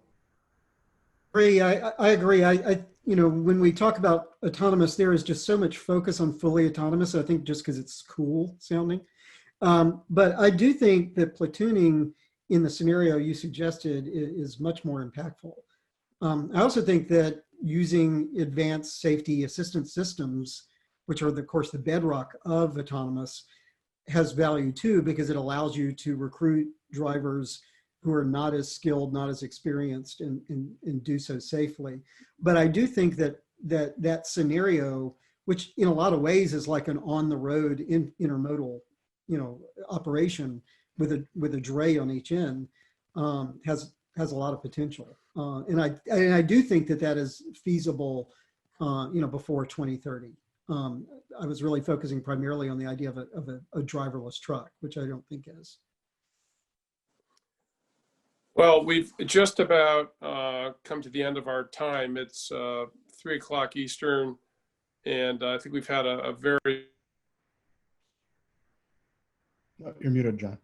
I agree. When we talk about autonomous, there is just so much focus on fully autonomous. I think just because it's cool sounding, but I do think that platooning in the scenario you suggested is much more impactful. I also think that using advanced safety assistance systems, which are, of course, the bedrock of autonomous, has value too, because it allows you to recruit drivers who are not as skilled, not as experienced, and do so safely. But I do think that scenario, which in a lot of ways is like an on-the-road intermodal, operation with a dray on each end, has a lot of potential. And I do think that is feasible, before 2030. I was really focusing primarily on the idea of a driverless truck, which I don't think is. Well, we've just about come to the end of our time. It's 3 o'clock Eastern, and I think we've had a very... You're muted, John.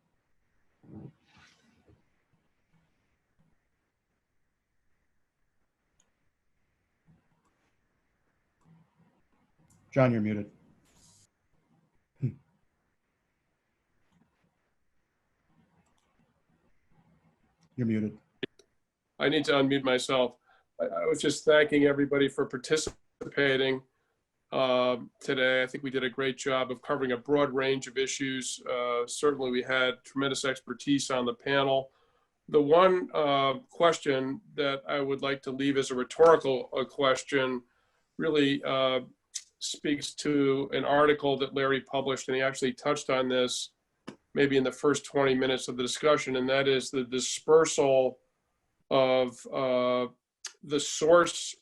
John, you're muted. You're muted. I need to unmute myself. I was just thanking everybody for participating today. I think we did a great job of covering a broad range of issues. Certainly we had tremendous expertise on the panel. The one question that I would like to leave as a rhetorical question really speaks to an article that Larry published, and he actually touched on this maybe in the first 20 minutes of the discussion, and that is the dispersal of the sources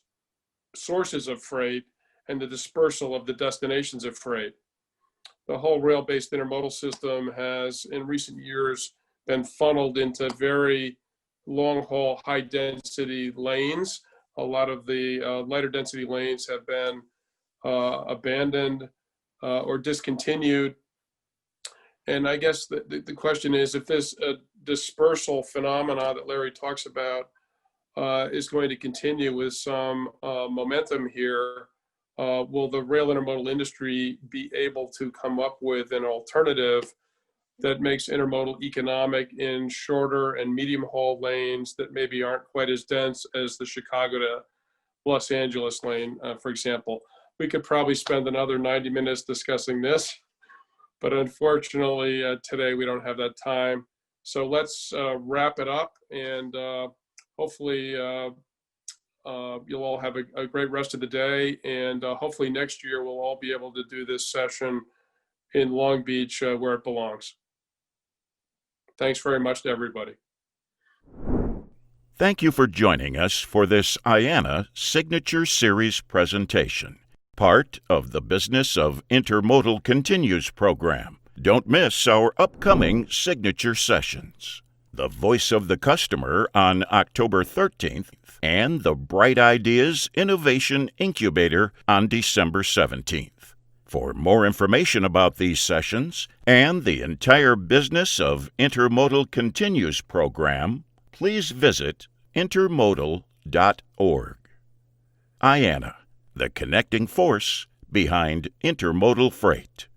of freight and the dispersal of the destinations of freight. The whole rail-based intermodal system has, in recent years, been funneled into very long-haul, high-density lanes. A lot of the lighter density lanes have been abandoned or discontinued. And I guess the question is, if this dispersal phenomena that Larry talks about is going to continue with some momentum here, will the rail intermodal industry be able to come up with an alternative that makes intermodal economic in shorter and medium haul lanes that maybe aren't quite as dense as the Chicago to Los Angeles lane, for example? We could probably spend another 90 minutes discussing this, but unfortunately today we don't have that time. So let's wrap it up, and hopefully you'll all have a great rest of the day, and hopefully next year we'll all be able to do this session in Long Beach where it belongs. Thanks very much to everybody. Thank you for joining us for this IANA Signature Series presentation, part of the Business of Intermodal Continues program. Don't miss our upcoming signature sessions, The Voice of the Customer on October 13th, and the Bright Ideas Innovation Incubator on December 17th. For more information about these sessions and the entire Business of Intermodal Continues program, please visit intermodal.org. IANA, the connecting force behind intermodal freight.